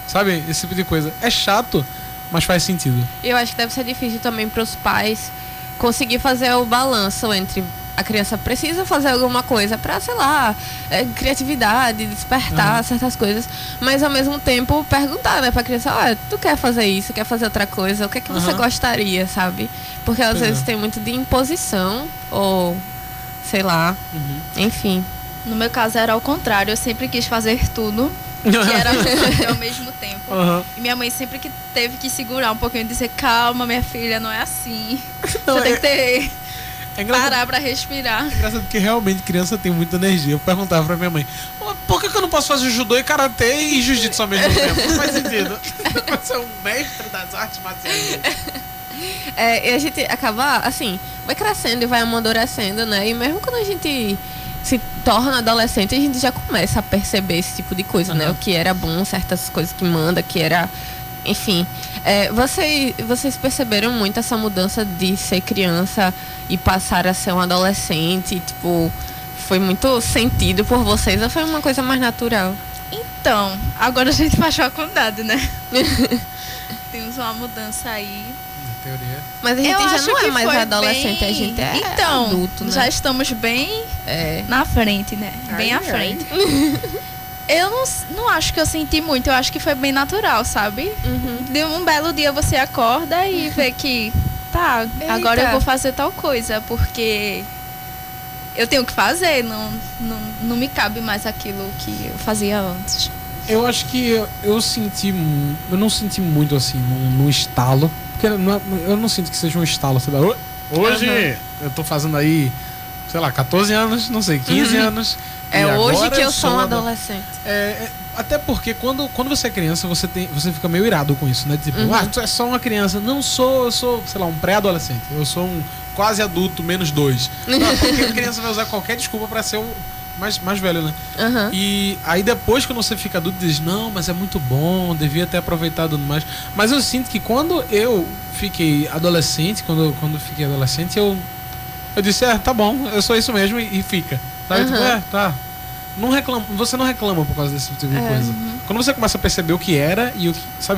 Sabe? Esse tipo de coisa. É chato, mas faz sentido. Eu acho que deve ser difícil também pros pais conseguir fazer o balanço entre a criança precisa fazer alguma coisa pra, sei lá, criatividade, despertar certas coisas, mas ao mesmo tempo perguntar, né, pra criança, tu quer fazer isso, quer fazer outra coisa, o que é que você gostaria, sabe? Porque às vezes tem muito de imposição, ou sei lá, enfim. No meu caso era ao contrário, eu sempre quis fazer tudo que era ao mesmo tempo. E minha mãe sempre que teve que segurar um pouquinho e dizer, calma, minha filha, não é assim. Você tem que ter... parar pra respirar. É engraçado porque realmente criança tem muita energia. Eu perguntava pra minha mãe, por que eu não posso fazer judô e karatê e jiu-jitsu ao mesmo tempo? Não faz sentido. Você é um mestre das artes marciais. E a gente acaba, assim, vai crescendo e vai amadurecendo, né? E mesmo quando a gente se torna adolescente, a gente já começa a perceber esse tipo de coisa, né? O que era bom, certas coisas que manda, que era... Enfim, vocês perceberam muito essa mudança de ser criança e passar a ser um adolescente? Tipo, foi muito sentido por vocês ou foi uma coisa mais natural? Então, agora a gente faz faculdade, né? Temos uma mudança aí. Teoria. Mas a gente já não é mais adolescente, a gente é adulto, né? Já estamos bem na frente, né? Bem à frente. Eu não acho que eu senti muito, eu acho que foi bem natural, sabe? De um belo dia você acorda e vê que, agora eu vou fazer tal coisa, porque eu tenho que fazer, não me cabe mais aquilo que eu fazia antes. Eu acho que eu não senti muito assim, no estalo, porque eu não sinto que seja um estalo, sabe? Hoje eu tô fazendo aí, sei lá, 14 anos, não sei, 15 anos. É hoje que eu sou um adolescente. Até porque quando você é criança, você fica meio irado com isso, né? Tipo, tu é só uma criança. Não sou, eu sou, sei lá, um pré-adolescente. Eu sou um quase adulto, menos 2. Porque a criança vai usar qualquer desculpa pra ser mais velho, né? E aí depois, quando você fica adulto, diz, não, mas é muito bom, devia ter aproveitado mais. Mas eu sinto que quando eu fiquei adolescente, quando fiquei adolescente, eu disse, tá bom, eu sou isso mesmo e fica. Sabe? Tipo, tá. Não reclama, você não reclama por causa desse tipo de coisa. Quando você começa a perceber o que era e o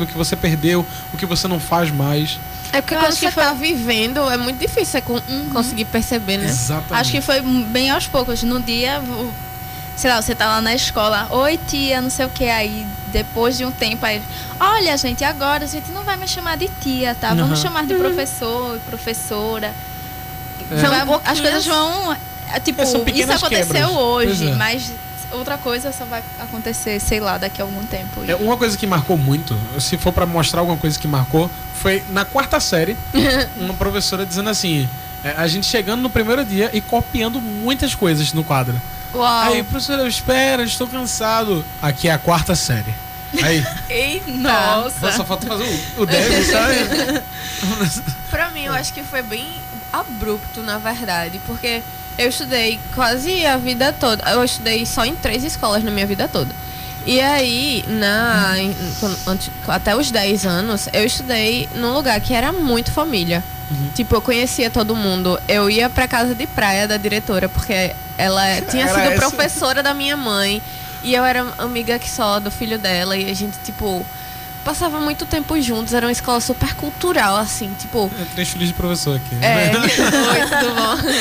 que você perdeu, o que você não faz mais. É porque quando você tá vivendo, é muito difícil conseguir perceber, né? Exatamente. Acho que foi bem aos poucos. No dia, sei lá, você tá lá na escola, oi tia, não sei o que, aí depois de um tempo, aí, olha gente, agora a gente não vai mais chamar de tia, tá? Vamos chamar de professor e professora. As coisas vão... Tipo, isso aconteceu quebras. hoje, mas outra coisa só vai acontecer, sei lá, daqui a algum tempo. Uma coisa que marcou muito, se for pra mostrar alguma coisa que marcou, foi na 4ª série, uma professora dizendo assim, a gente chegando no primeiro dia e copiando muitas coisas no quadro. Uau. Aí, professora, eu espero, estou cansado. Aqui é a 4ª série. Aí. Nossa. Só falta fazer o 10, sabe? Pra mim, eu acho que foi bem abrupto, na verdade, porque eu estudei quase a vida toda. Eu estudei só em 3 escolas na minha vida toda. E aí, até os 10 anos, eu estudei num lugar que era muito família. Tipo, eu conhecia todo mundo. Eu ia pra casa de praia da diretora, porque ela tinha sido professora da minha mãe. E eu era amiga que só do filho dela. E a gente, tipo, passava muito tempo juntos. Era uma escola super cultural, assim, tipo... 3 filhos de professor aqui. Muito bom.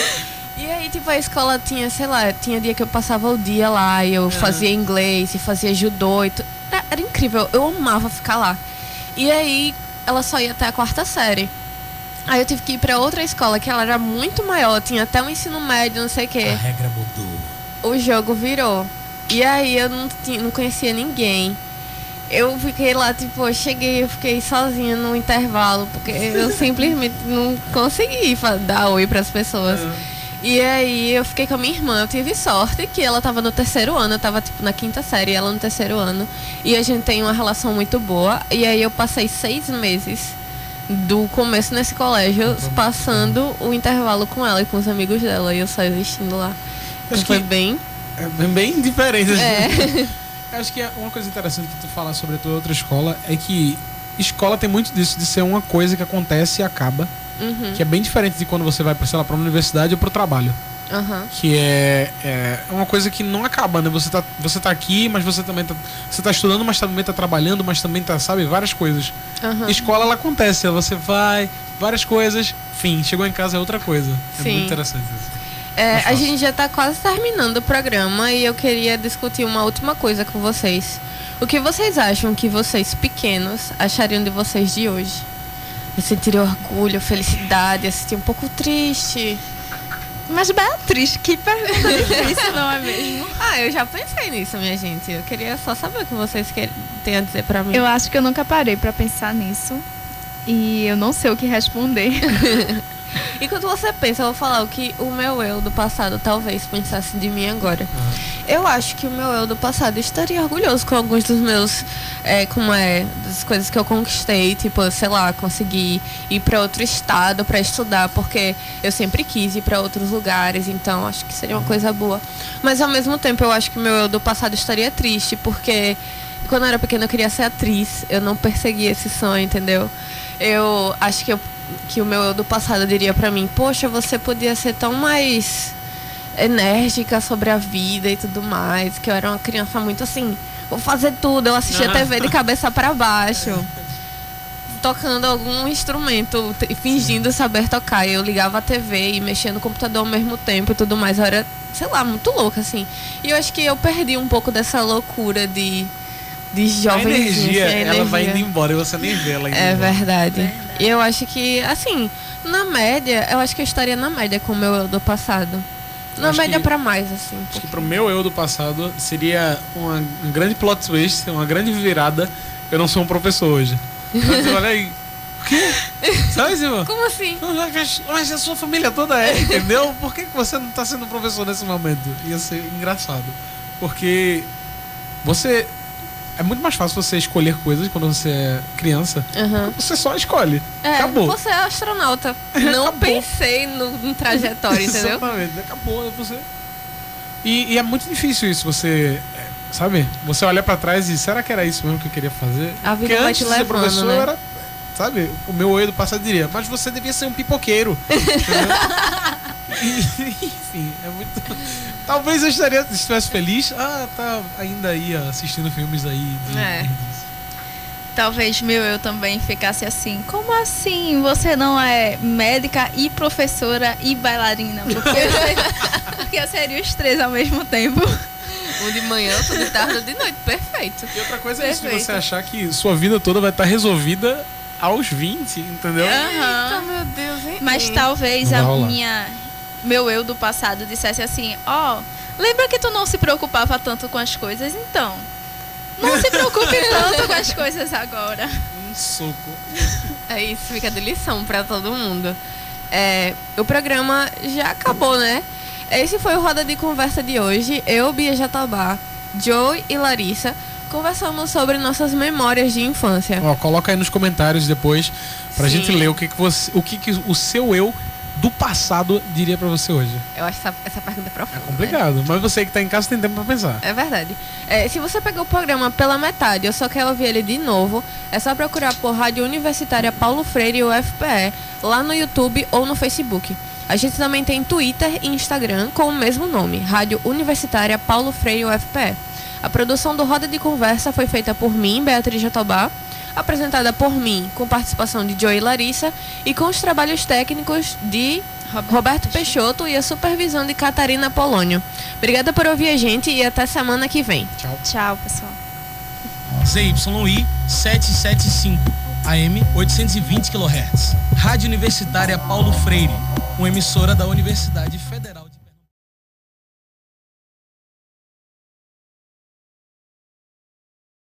E aí, tipo, a escola tinha, sei lá, tinha dia que eu passava o dia lá e eu fazia inglês e fazia judô e tudo. Era incrível, eu amava ficar lá. E aí, ela só ia até a 4ª série. Aí eu tive que ir pra outra escola, que ela era muito maior, tinha até um ensino médio, não sei o quê. A regra mudou. O jogo virou. E aí eu não conhecia ninguém. Eu fiquei lá, tipo, eu fiquei sozinha no intervalo, porque eu simplesmente não consegui dar oi pras pessoas. E aí eu fiquei com a minha irmã, eu tive sorte que ela tava no 3º ano, eu tava tipo na 5ª série, ela no 3º ano. E a gente tem uma relação muito boa. E aí eu passei 6 meses do começo nesse colégio, passando o intervalo com ela e com os amigos dela. E eu só existindo lá. Então foi bem... bem diferente. Acho que uma coisa interessante que tu fala sobre a tua outra escola é que escola tem muito disso, de ser uma coisa que acontece e acaba. Que é bem diferente de quando você vai, sei lá, pra uma universidade ou pro trabalho. Que é uma coisa que não acaba, né? Você tá aqui, mas você também você tá estudando, mas também tá trabalhando, mas também tá, sabe, várias coisas. Escola, ela acontece, você vai, várias coisas, fim, chegou em casa é outra coisa. É muito interessante isso. A gente já está quase terminando o programa e eu queria discutir uma última coisa com vocês. O que vocês acham que vocês pequenos achariam de vocês de hoje? Eu sentiria orgulho, felicidade, eu sentiria um pouco triste. Mas Beatriz, que pergunta difícil, não é mesmo? Eu já pensei nisso, minha gente. Eu queria só saber o que vocês têm a dizer pra mim. Eu acho que eu nunca parei pra pensar nisso. E eu não sei o que responder. Enquanto você pensa, eu vou falar o que o meu eu do passado talvez pensasse de mim agora. Eu acho que o meu eu do passado estaria orgulhoso com alguns dos meus, das coisas que eu conquistei, tipo, sei lá, conseguir ir para outro estado para estudar, porque eu sempre quis ir para outros lugares, então acho que seria uma coisa boa. Mas ao mesmo tempo eu acho que o meu eu do passado estaria triste, porque quando eu era pequena eu queria ser atriz, eu não persegui esse sonho, entendeu? Eu acho que o meu eu do passado diria pra mim, poxa, você podia ser tão mais enérgica sobre a vida e tudo mais, que eu era uma criança muito assim, vou fazer tudo, eu assistia TV de cabeça pra baixo, tocando algum instrumento, fingindo saber tocar, eu ligava a TV e mexia no computador ao mesmo tempo e tudo mais, eu era, sei lá, muito louca assim, e eu acho que eu perdi um pouco dessa loucura de jovem. A energia, ela vai indo embora e você nem vê ela indo embora. Verdade. E eu acho que, assim, na média, eu acho que eu estaria na média com o meu eu do passado. Na média pra mais, assim. Acho que pro meu eu do passado seria um grande plot twist, uma grande virada. Eu não sou um professor hoje. Então, você olha aí. O quê? Sabe, Silvia? Como assim? Mas a sua família toda é, entendeu? Por que você não tá sendo professor nesse momento? Ia ser engraçado. Porque você... É muito mais fácil você escolher coisas quando você é criança. Você só escolhe. Acabou. Você é astronauta. Não pensei no trajetória, entendeu? Exatamente. Acabou. Você... E é muito difícil isso. Você, sabe? Você olha pra trás e será que era isso mesmo que eu queria fazer? A vida porque vai antes te de ser levando, professor, né? eu era... Sabe? O meu eu do passado diria, mas você devia ser um pipoqueiro. Entendeu? Enfim, é muito... Talvez eu estivesse feliz. Tá ainda aí assistindo filmes aí Talvez meu eu também ficasse assim, como assim? Você não é médica e professora e bailarina? Porque eu seria os três ao mesmo tempo. Um de manhã, outro de tarde, outro de noite. Perfeito. E outra coisa é isso, de você achar que sua vida toda vai estar resolvida aos 20, entendeu? Eita, meu Deus, hein? Mas talvez meu eu do passado dissesse assim, lembra que tu não se preocupava tanto com as coisas? Então, não se preocupe tanto com as coisas agora. Um soco. É isso, fica de lição pra todo mundo. O programa já acabou, né? Esse foi o Roda de Conversa de hoje. Eu, Bia Jatobá, Joe e Larissa conversamos sobre nossas memórias de infância. Coloca aí nos comentários depois pra gente ler o que o seu eu do passado diria pra você hoje. Eu acho essa pergunta profunda. É complicado, mas você que tá em casa tem tempo pra pensar. É verdade. Se você pegou o programa pela metade ou só quer ouvir ele de novo, é só procurar por Rádio Universitária Paulo Freire UFPE lá no YouTube ou no Facebook. A gente também tem Twitter e Instagram com o mesmo nome, Rádio Universitária Paulo Freire UFPE. A produção do Roda de Conversa foi feita por mim, Beatriz Jatobá, apresentada por mim, com participação de Joey e Larissa, e com os trabalhos técnicos de Roberto Peixoto e a supervisão de Catarina Polônio. Obrigada por ouvir a gente e até semana que vem. Tchau. Tchau, pessoal. ZYI 775, AM 820 kHz. Rádio Universitária Paulo Freire, uma emissora da Universidade Federal.